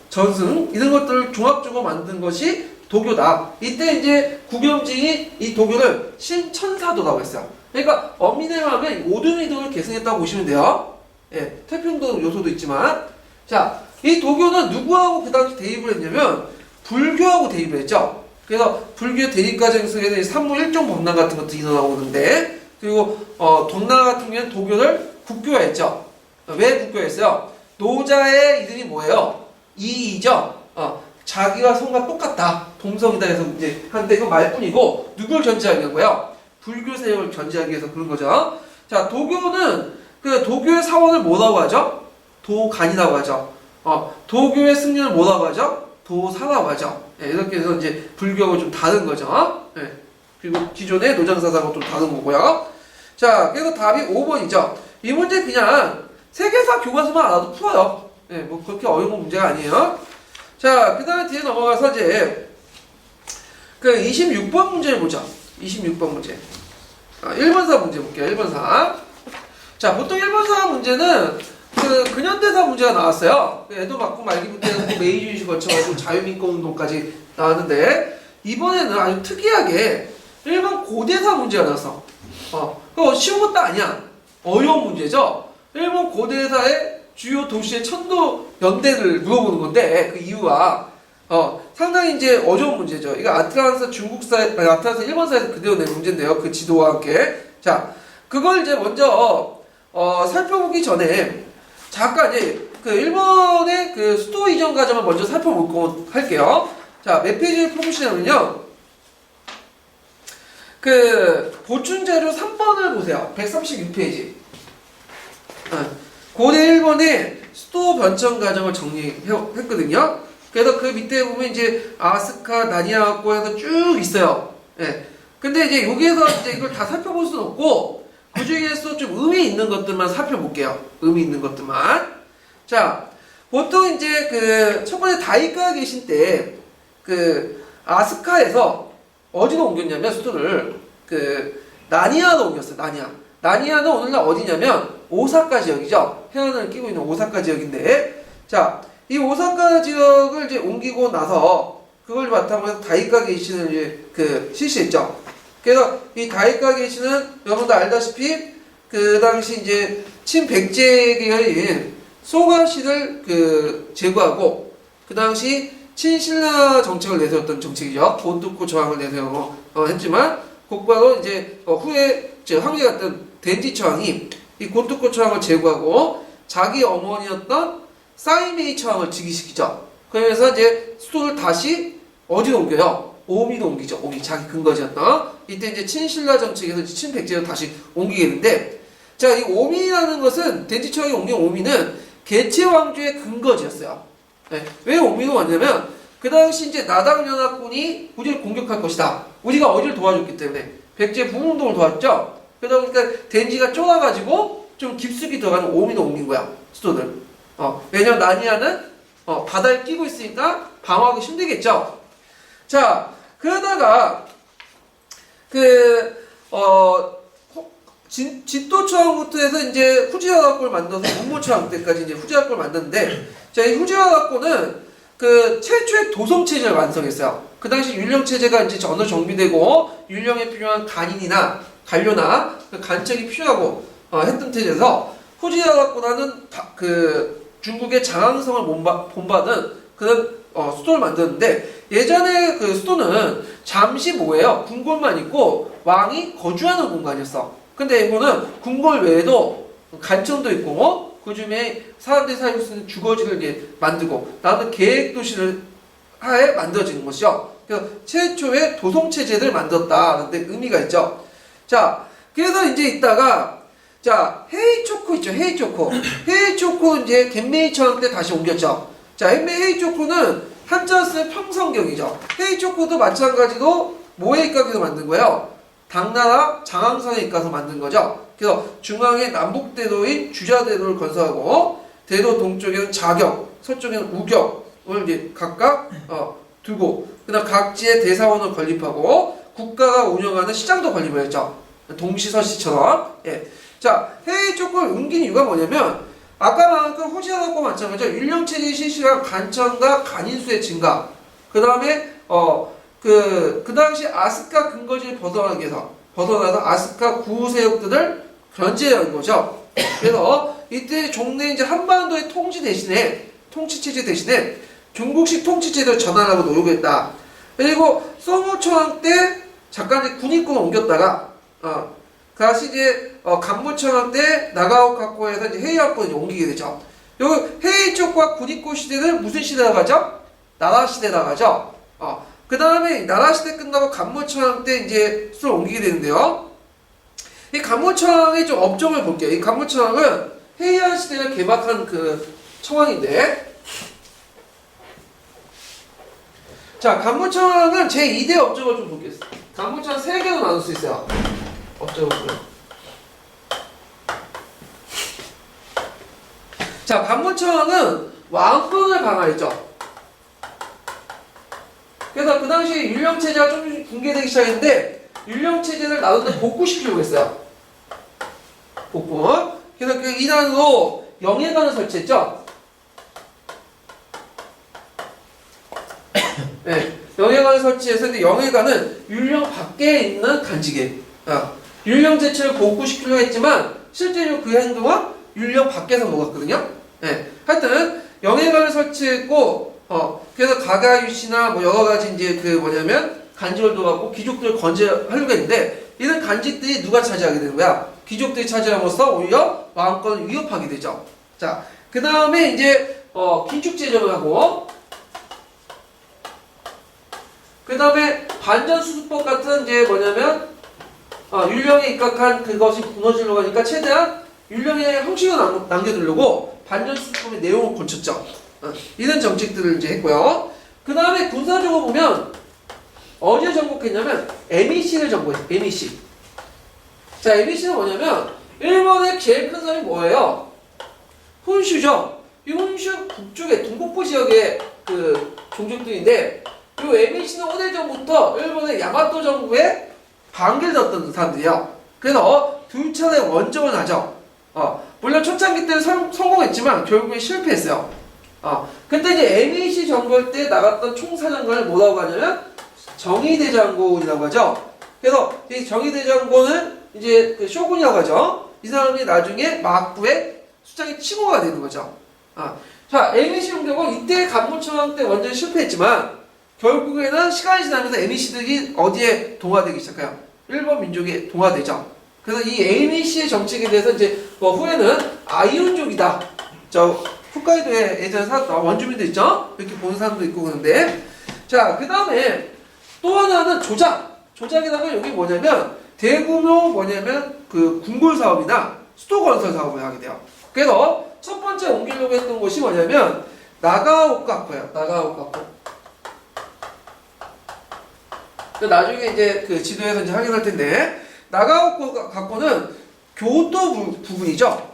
전승 이런 것들을 종합적으로 만든 것이 도교다. 이때 이제 구경진이 이 도교를 신천사도라고 했어요. 그러니까 엄밀히 말하면 오두미도를 계승했다고 보시면 돼요. 예, 태평도 요소도 있지만, 자, 이 도교는 누구하고 그 당시 대입을 했냐면 불교하고 대입을 했죠. 그래서 불교 대립 과정 속에서 산무 일종 법난 같은 것도 일어나오는데, 그리고 동나라 같은 경우에는 도교를 국교화했죠. 왜 국교화했어요? 노자의 이름이 뭐예요? 이이죠. 자기와 성과 똑같다. 동성이다 해서 이제 한데 이거 말뿐이고 누굴 견제하기 위한 거예요? 불교 세력을 견제하기 위해서 그런 거죠. 자, 도교는 그 도교의 사원을 뭐라고 하죠? 도간이라고 하죠. 도교의 승려를 뭐라고 하죠? 도사라고 하죠. 예, 이렇게 해서 이제 불교하고 좀 다른 거죠. 예, 그리고 기존의 노장사상하고 좀 다른 거고요. 자, 그래서 답이 5번이죠. 이 문제 그냥 세계사 교과서만 알아도 풀어요. 예, 뭐 그렇게 어려운 문제가 아니에요. 자, 그 다음에 뒤에 넘어가서 이제 그 26번 문제를 보자. 26번 문제. 1번사 문제 볼게요. 1번사. 자, 보통 1번사 문제는 그 근현대사 문제가 나왔어요. 에도 막고 말기부터 해서 메이주의식 거쳐가지고 자유민권 운동까지 나왔는데, 이번에는 아주 특이하게 일본 고대사 문제가 나왔어. 그거 쉬운 것도 아니야. 어려운 문제죠. 일본 고대사의 주요 도시의 천도 연대를 물어보는 건데, 그 이유가 상당히 이제 어려운 문제죠. 이거 아틀란스 아틀란스 일본사에서 그대로 낸 문제인데요. 그 지도와 함께. 자, 그걸 이제 먼저 살펴보기 전에 잠깐 이제 그 일본의 그 수도 이전 과정을 먼저 살펴보고 할게요. 자, 몇 페이지를 펴보시냐면요. 그 보충 자료 3번을 보세요. 136페이지. 고대 일본의 수도 변천 과정을 정리했거든요. 그래서 그 밑에 보면 이제 아스카, 나니아고 해서 쭉 있어요. 예. 근데 이제 여기에서 이제 이걸 다 살펴볼 수는 없고, 그 중에서 좀 의미 있는 것들만 살펴볼게요. 의미 있는 것들만. 자, 보통 이제 그 첫 번째 다이카 계신 때, 그 아스카에서 어디로 옮겼냐면 수도를 그 나니아로 옮겼어요. 나니아는 오늘날 어디냐면 오사카 지역이죠. 해안을 끼고 있는 오사카 지역인데, 자, 이 오사카 지역을 이제 옮기고 나서 그걸 바탕으로 해서 다이카 게이시를 이제 그 실시했죠. 그래서 이 다이카 게이시는 여러분도 알다시피 그 당시 이제 친백제 계열인 소가시를 그 제거하고, 그 당시 친신라 정책을 내세웠던 정책이죠. 본토쿠 저항을 내세우고 했지만, 곧바로 이제 후에 황제였던 덴지 처왕이 이 곤토쿠 처왕을 제거하고 자기 어머니였던 사이메이 처왕을 즉위시키죠. 그러면서 이제 수도를 다시 어디로 옮겨요? 오미로 옮기죠. 오미, 자기 근거지였던. 이때 이제 친신라 정책에서 친백제로 다시 옮기게 되는데, 자, 이 오미라는 것은 덴지 처왕이 옮긴 오미는 개체 왕조의 근거지였어요. 네. 왜 오미로 왔냐면 그 당시 이제 나당 연합군이 우리를 공격할 것이다. 우리가 어디를 도와줬기 때문에 백제 부흥운동을 도왔죠. 그러다 보니까 덴지가 쫄아가지고 좀 깊숙이 들어가는 오미로 옮긴 거야, 수도를. 왜냐면 나니아는 바다에 끼고 있으니까 방어하기 힘들겠죠. 자, 그러다가 진도 처왕부터 해서 이제 후지와라코를 만들어서 문무 처왕 때까지 이제 후지와라코를 만드는데, 자, 이 후지와라코는 그 최초의 도성 체제를 완성했어요. 그 당시 율령 체제가 이제 어느 정비되고 율령에 필요한 간인이나 관료나 그 간척이 필요하고 했던 체제에서 후지와라코라는 그 중국의 장항성을 본받은 그런 수도를 만들었는데, 예전에 그 수도는 잠시 뭐예요? 궁궐만 있고 왕이 거주하는 공간이었어. 근데 이거는 궁궐 외에도 간청도 있고, 그 중에 사람들이 살고 있는 주거지를 이제 만들고, 나는 계획도시를 하에 만들어지는 것이죠. 그래서 최초의 도성체제를 만들었다는 데 의미가 있죠. 자, 그래서 이제 있다가, 자, 헤이초쿠 있죠. 헤이초쿠 이제 겐메이 처왕 때 다시 옮겼죠. 자, 헤이초쿠는 한자 쓰는 평성경이죠. 헤이초쿠도 마찬가지로 뭐에 입각해서 만든 거예요? 당나라 장항선에 입각해서 만든 거죠. 그래서 중앙에 남북대도인 주자대도를 건설하고, 대도 동쪽에는 자격, 서쪽에는 우격을 이제 각각 두고 그다음 각지의 대사원을 건립하고 국가가 운영하는 시장도 건립을 했죠. 동시서시처럼. 예. 자, 해외 쪽을 옮긴 이유가 뭐냐면 아까 말한 그 호시아나과 마찬가지죠. 율령체제 실시간 간천과 간인수의 증가. 그 다음에 그 당시 아스카 근거지를 벗어나서 아스카 구세력들을 견제한 거죠. 그래서 이때 종래 이제 한반도의 통치체제 대신에 중국식 통치체제를 전환하고 노력했다. 그리고 서무청왕 때 잠깐 이제 군인권을 옮겼다가 다시 이제 간무청왕 때 나가오 각고에서 이제 헤이안권을 옮기게 되죠. 요 헤이 쪽과 군인권 시대는 무슨 시대라고 하죠? 나라 시대라고 하죠. 그 다음에 나라 시대 끝나고 간무청왕 때 이제 수를 옮기게 되는데요. 이 간무청왕의 좀 업적을 볼게요. 이 간무청왕은 헤이안 시대를 개막한 그 청왕인데, 자, 간무청왕은 제2대 업적을 좀 보겠습니다. 간무청왕 3개로 나눌 수 있어요. 업적을 보요. 자, 간무청왕은 왕권을 강화했죠. 그래서 그 당시 율령체제가 좀 붕괴되기 시작했는데 율령체제를 나름대로 복구시키려고 했어요. 복구. 그래서 그 이단으로 영예관을 설치했죠. 네, 영예관을 설치해서 근데 영예관은 율령 밖에 있는 간직이에요. 율령 자체를 복구시키려고 했지만 실제로 그 행동은 율령 밖에서 먹었거든요. 네, 하여튼 영예관을 설치했고 그래서 가가유시나 뭐 여러 가지 이제 그 뭐냐면 간직을 둬갖고 귀족들을 건재하려고 했는데 이런 간직들이 누가 차지하게 되는 거야? 귀족들이 차지함으로써 오히려 왕권을 위협하게 되죠. 자, 그 다음에 이제 긴축제정을 하고 그 다음에 반전수습법 같은 이제 뭐냐면 율령에 입각한 그것이 무너지려고 하니까 최대한 율령의 형식을 남겨두려고 반전수습법의 내용을 고쳤죠. 이런 정책들을 이제 했고요. 그 다음에 군사적으로 보면 어디를 정복했냐면 에미시를 정복했어요. 에미시. 자, 에미시는 뭐냐면 일본의 제일 큰 섬이 뭐예요? 혼슈죠. 이 혼슈 북쪽의 동북부 지역의 그 종족들인데 이 에미시는 오래전부터 일본의 야마토 정부에 반기를 졌던 사람들이에요. 그래서 두 차례 원정을 하죠. 물론 초창기 때는 성공했지만 결국에 실패했어요. 근데 이제 에미시 정벌 때 나갔던 총사령관을 뭐라고 하냐면 정의대장군이라고 하죠. 그래서 이 정의대장군은 이제 그 쇼군이라고 하죠. 이 사람이 나중에 막부의 수장의 칭호가 되는 거죠. 자, 에미시 용병은 이때 간무청왕 때 완전히 실패했지만 결국에는 시간이 지나면서 에미시들이 어디에 동화되기 시작해요? 일본 민족에 동화되죠. 그래서 이 에미시의 정책에 대해서 이제 후에는 아이온족이다. 홋카이도에 예전에 원주민들 있죠? 이렇게 보는 사람도 있고 그러는데, 자, 그 다음에 또 하나는 조작이라는 여기 뭐냐면 대규모 뭐냐면 그 궁궐 사업이나 수도 건설 사업을 하게 돼요. 그래서 첫 번째 옮기려고 했던 곳이 뭐냐면 나가오카코예요. 나가오카코. 나중에 이제 그 지도에서 이제 확인할 텐데 나가오카코는 교토 부분이죠.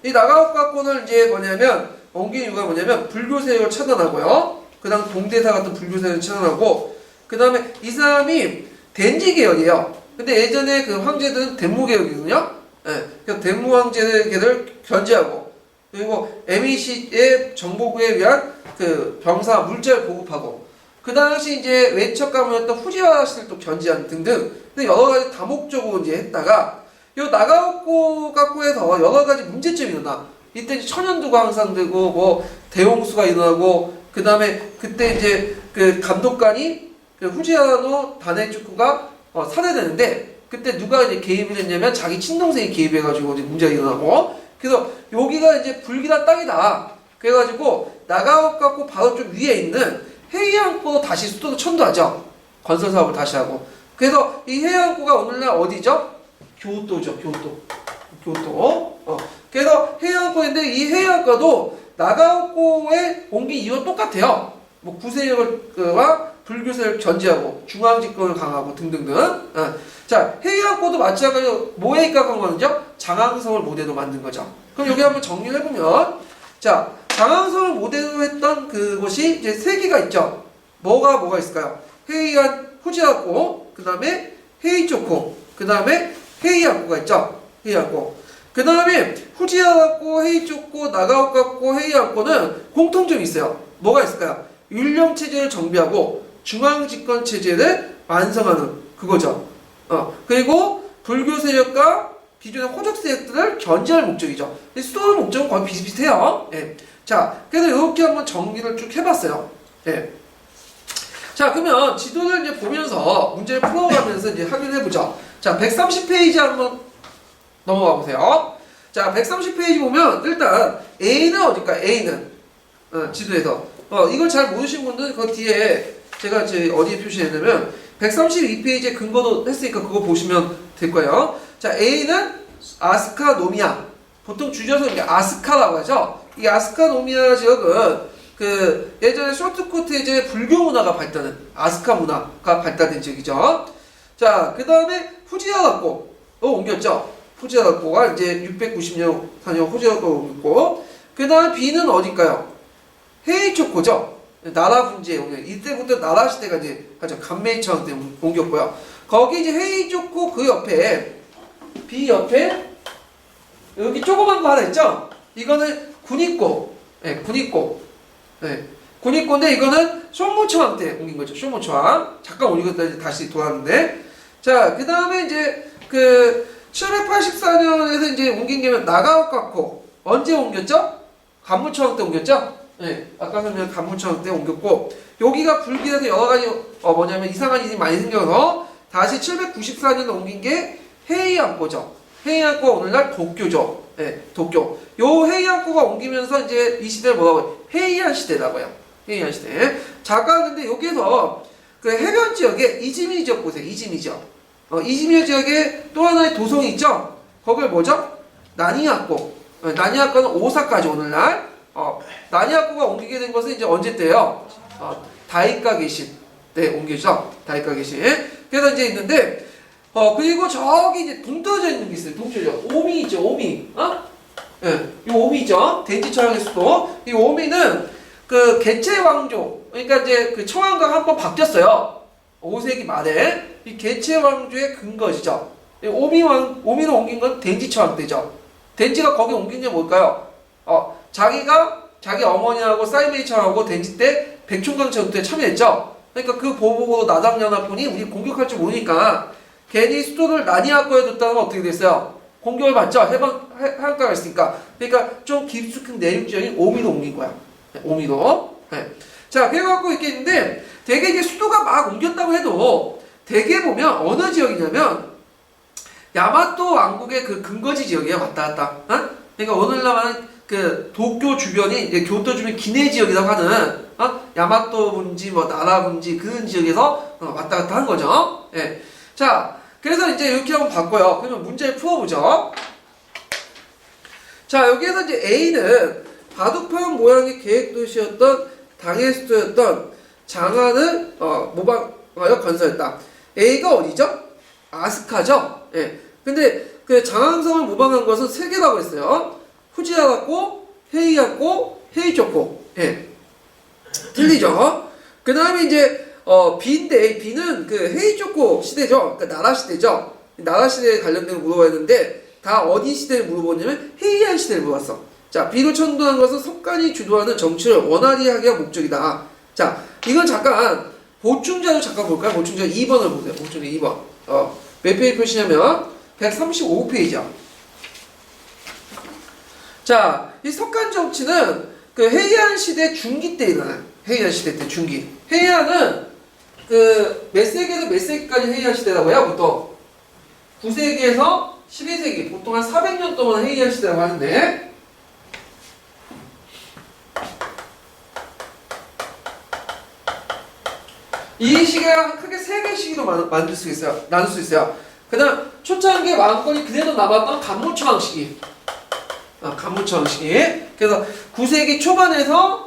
이 나가오카코를 이제 뭐냐면 옮긴 이유가 뭐냐면 불교 세력을 차단하고요. 그 다음 동대사 같은 불교 세력을 차단하고 그 다음에 이 사람이 덴지 계열이에요. 근데 예전에 그 황제들은 덴무 계열이거든요. 예, 그래서 덴무 황제들을 견제하고 그리고 에미시의 정복에 위한 그 병사 물자를 보급하고 그 당시 이제 외척 가문이었던 후지와라 씨를 또 견제하는 등등 근데 여러 가지 다목적으로 이제 했다가 요 나가오카코에서 여러 가지 문제점이 일어나. 이때 이제 천연두가 항상되고 뭐 대홍수가 일어나고 그 다음에 그때 이제 그 감독관이 그 후지야노 다네주쿠가 살해되는데 그때 누가 이제 개입을 했냐면 자기 친동생이 개입해가지고 이제 문제가 일어나고 그래서 여기가 이제 불길한 땅이다. 그래가지고 나가오카코 바로 좀 위에 있는 헤이안코도 다시 수도도 천도하죠. 건설 사업을 다시 하고. 그래서 이 헤이안코가 오늘날 어디죠? 교토죠. 교토. 그래서 헤이안코인데 이 헤이안코도 나가오코에 옮긴 이유가 똑같아요. 뭐 구세력과 불교세력을 견제하고 중앙집권을 강화하고 등등등. 자, 헤이안코도 마찬가지로 뭐에 입각한 거는요? 장항성을 모델로 만든 거죠. 그럼 여기 한번 정리를 해보면 자, 장항성을 모델로 했던 그곳이 이제 세 개가 있죠. 뭐가 있을까요? 헤이안 후지야코, 그 다음에 헤이초코, 그 다음에 헤이야코가 있죠. 헤이야코. 그 다음에 후지야코, 헤이초코, 나가오카코, 헤이야코는 공통점이 있어요. 뭐가 있을까요? 율령 체제를 정비하고 중앙 집권 체제를 완성하는 그거죠. 그리고 불교 세력과 기존의 호적 세력들을 견제할 목적이죠. 수도의 목적은 거의 비슷비슷해요. 예. 자, 그래서 이렇게 한번 정리를 쭉 해봤어요. 예. 자, 그러면 지도를 이제 보면서 문제를 풀어가면서 이제 확인해보죠. 자, 130페이지 한번 넘어가 보세요. 자, 130페이지 보면 일단 A는 어딜까? A는 지도에서 이걸 잘 모르신 분들은 그 뒤에 제가 어디에 표시했냐면 132페이지에 근거도 했으니까 그거 보시면 될 거예요. 자, A는 아스카노미아. 보통 줄여서 이게 아스카라고 하죠. 이 아스카노미아 지역은 그 예전에 쇼트코트에 이제 불교 문화가 발달한 아스카 문화가 발달된 지역이죠. 자, 그 다음에 후지야라코로 옮겼죠. 후지야라코가 이제 690년 사년 후지야라코로 옮겼고, 그 다음에 B는 어딜까요? 헤이초코죠. 나라 분지에 옮겨. 이때부터 나라 시대가 이제 하죠. 간메이처 때 옮겼고요. 거기 이제 헤이초코 그 옆에 B 옆에 여기 조그만 거 하나 있죠. 이거는 군입고, 군입고. 군입고인데 이거는 쇼무초항 때 옮긴 거죠. 쇼무초항. 잠깐 올리고 다시 돌았는데. 자, 그 다음에 이제 그 784년에서 이제 옮긴 게 나가오카코. 언제 옮겼죠? 간무초항 때 옮겼죠? 아까 설명한 간무초항 때 옮겼고, 여기가 불길해서 여러 가지 뭐냐면 이상한 일이 많이 생겨서 다시 794년에 옮긴 게 헤이안코죠. 헤이안코가 오늘날 도쿄죠. 도쿄. 요 헤이안코가 옮기면서 이제 이 시대를 뭐라고 해요? 헤이안 시대라고 해요. 헤이안 시대. 잠깐 근데 여기서 그 해변 지역에 이즈미 지역 보세요. 이즈미 지역. 이즈미 지역에 또 하나의 도성이 있죠? 거길 뭐죠? 나니아코. 나니아코는 오사카죠, 오늘날. 나니아코가 옮기게 된 것은 이제 언제 때요? 다이카 계신. 옮기죠. 다이카 계신. 그래서 이제 있는데, 그리고 저기 이제 동떨어져 있는 게 있어요. 동떨어져. 오미 있죠, 오미. 이 오미죠. 덴지처형의 수도. 이 오미는 그 개체 왕조. 그러니까 이제 그 청왕강 한번 바뀌었어요. 5세기 말에. 이 개체 왕조의 근거지죠. 오미를 옮긴 건 덴지처형 때죠. 덴지가 거기 옮긴 게 뭘까요? 자기 어머니하고 사이메이처하고 덴지 때 백총강 전투에 참여했죠. 그러니까 그 보복으로 나당연합군이 우리 공격할 줄 모르니까 괜히 수도를 나니아코에 뒀다가 어떻게 됐어요? 공격을 받죠. 해안가가 있으니까. 그러니까 좀 깊숙한 내륙 지역인 오미로 옮긴 거야. 오미로. 자, 그래갖고 이렇게 있는데 되게 이제 수도가 막 옮겼다고 해도 되게 보면 어느 지역이냐면 야마토 왕국의 그 근거지 지역이에요. 왔다 갔다. 그러니까 오늘날은 그 도쿄 주변이 이제 교토 주변 기내 지역이라고 하는 야마토 분지 뭐 나라 분지 그런 지역에서 왔다 갔다 한 거죠. 자, 그래서 이제 이렇게 한번 봤고요. 그러면 문제를 풀어보죠. 자, 여기에서 이제 A는 바둑판 모양의 계획도시였던 당의 수도였던 장안을 모방하여 건설했다. A가 어디죠? 아스카죠. 근데 그 장안성을 모방한 것은 세 개라고 했어요. 후지야라코, 헤이안코, 헤이초코. 틀리죠. 그 다음에 이제 B인데 B는 그 헤이초코 시대죠. 그러니까 나라 시대죠. 나라 시대에 관련된 걸 물어봐야 되는데 다 어디 시대를 물어보냐면 헤이안 시대를 물어봤어. 자, B로 천도한 것은 석간이 주도하는 정치를 원활히 하게 한 목적이다. 자, 이건 잠깐 보충자료 잠깐 볼까요? 보충자료 2번을 보세요. 보충자료 2번. 몇 페이지 표시냐면 135페이지야. 자, 이 석간 정치는 그 헤이안 시대 중기 때 일어나요. 헤이안 시대 때 중기. 헤이안은 그 몇 세기에서 몇 세기까지 헤이안 시대라고 해요, 보통? 9세기에서 12세기. 보통 한 400년 동안 헤이안 시대라고 하는데, 이 시기가 크게 세 개 시기로 만들 수 있어요. 나눌 수 있어요. 그 다음, 초창기 왕권이 그대로 남았던 간무초왕 시기. 간무초왕 시기. 그래서 9세기 초반에서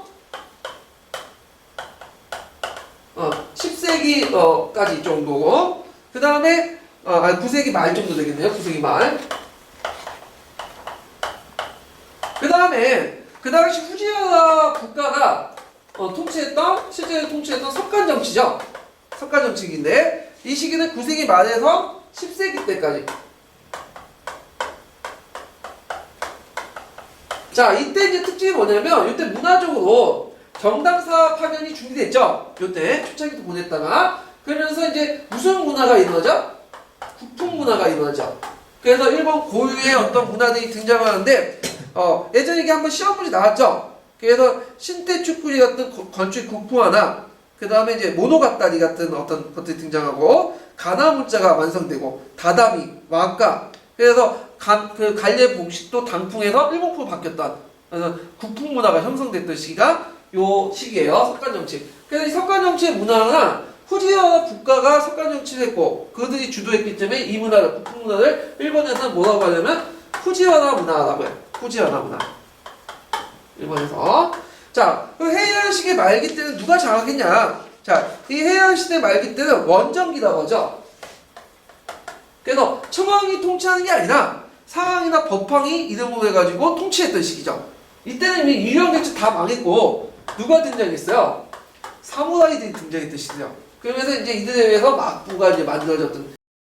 10세기까지 정도고, 그 다음에 9세기 말 정도 되겠네요. 9세기 말. 그 그 당시 후지와라 국가가 실제로 통치했던 석간정치죠. 석간정치기인데 이 시기는 9세기 말에서 10세기 때까지. 자, 이때 이제 특징이 뭐냐면 이때 문화적으로 정당사 파견이 준비됐죠. 이때 초창기도 보냈다가 그러면서 이제 무슨 문화가 일어나죠? 국풍 문화가 일어나죠. 그래서 일본 고유의 어떤 문화들이 등장하는데 예전에 이게 한번 시험 문제 나왔죠. 그래서 신테츠쿠리 같은 건축 국풍화나 그 다음에 이제 모노가타리 같은 어떤 것들이 등장하고 가나 문자가 완성되고 다다미, 와카 그래서 그 갈래 복식도 당풍에서 일본풍으로 바뀌었던 그래서 국풍 문화가 형성됐던 시기가 요 시기예요. 석간정치. 그래서 이 석간정치의 문화나 후지와라 국가가 석간정치를 했고 그들이 주도했기 때문에 이 문화를 국풍 문화를 일본에서는 뭐라고 하냐면 후지와라 문화라고 해요. 후지와라 문화. 일본에서. 자, 그 헤이안 시대 말기 때는 누가 장악했냐? 자, 이 헤이안 시대 말기 때는 원정기라고 하죠. 그래서 청왕이 통치하는 게 아니라 상황이나 법황이 이름으로 해가지고 통치했던 시기죠. 이때는 이미 유령 대체 다 망했고 누가 등장했어요? 사무라이들이 등장했던 시기죠. 그러면서 이제 이들에 의해서 막부가 이제 만들어졌던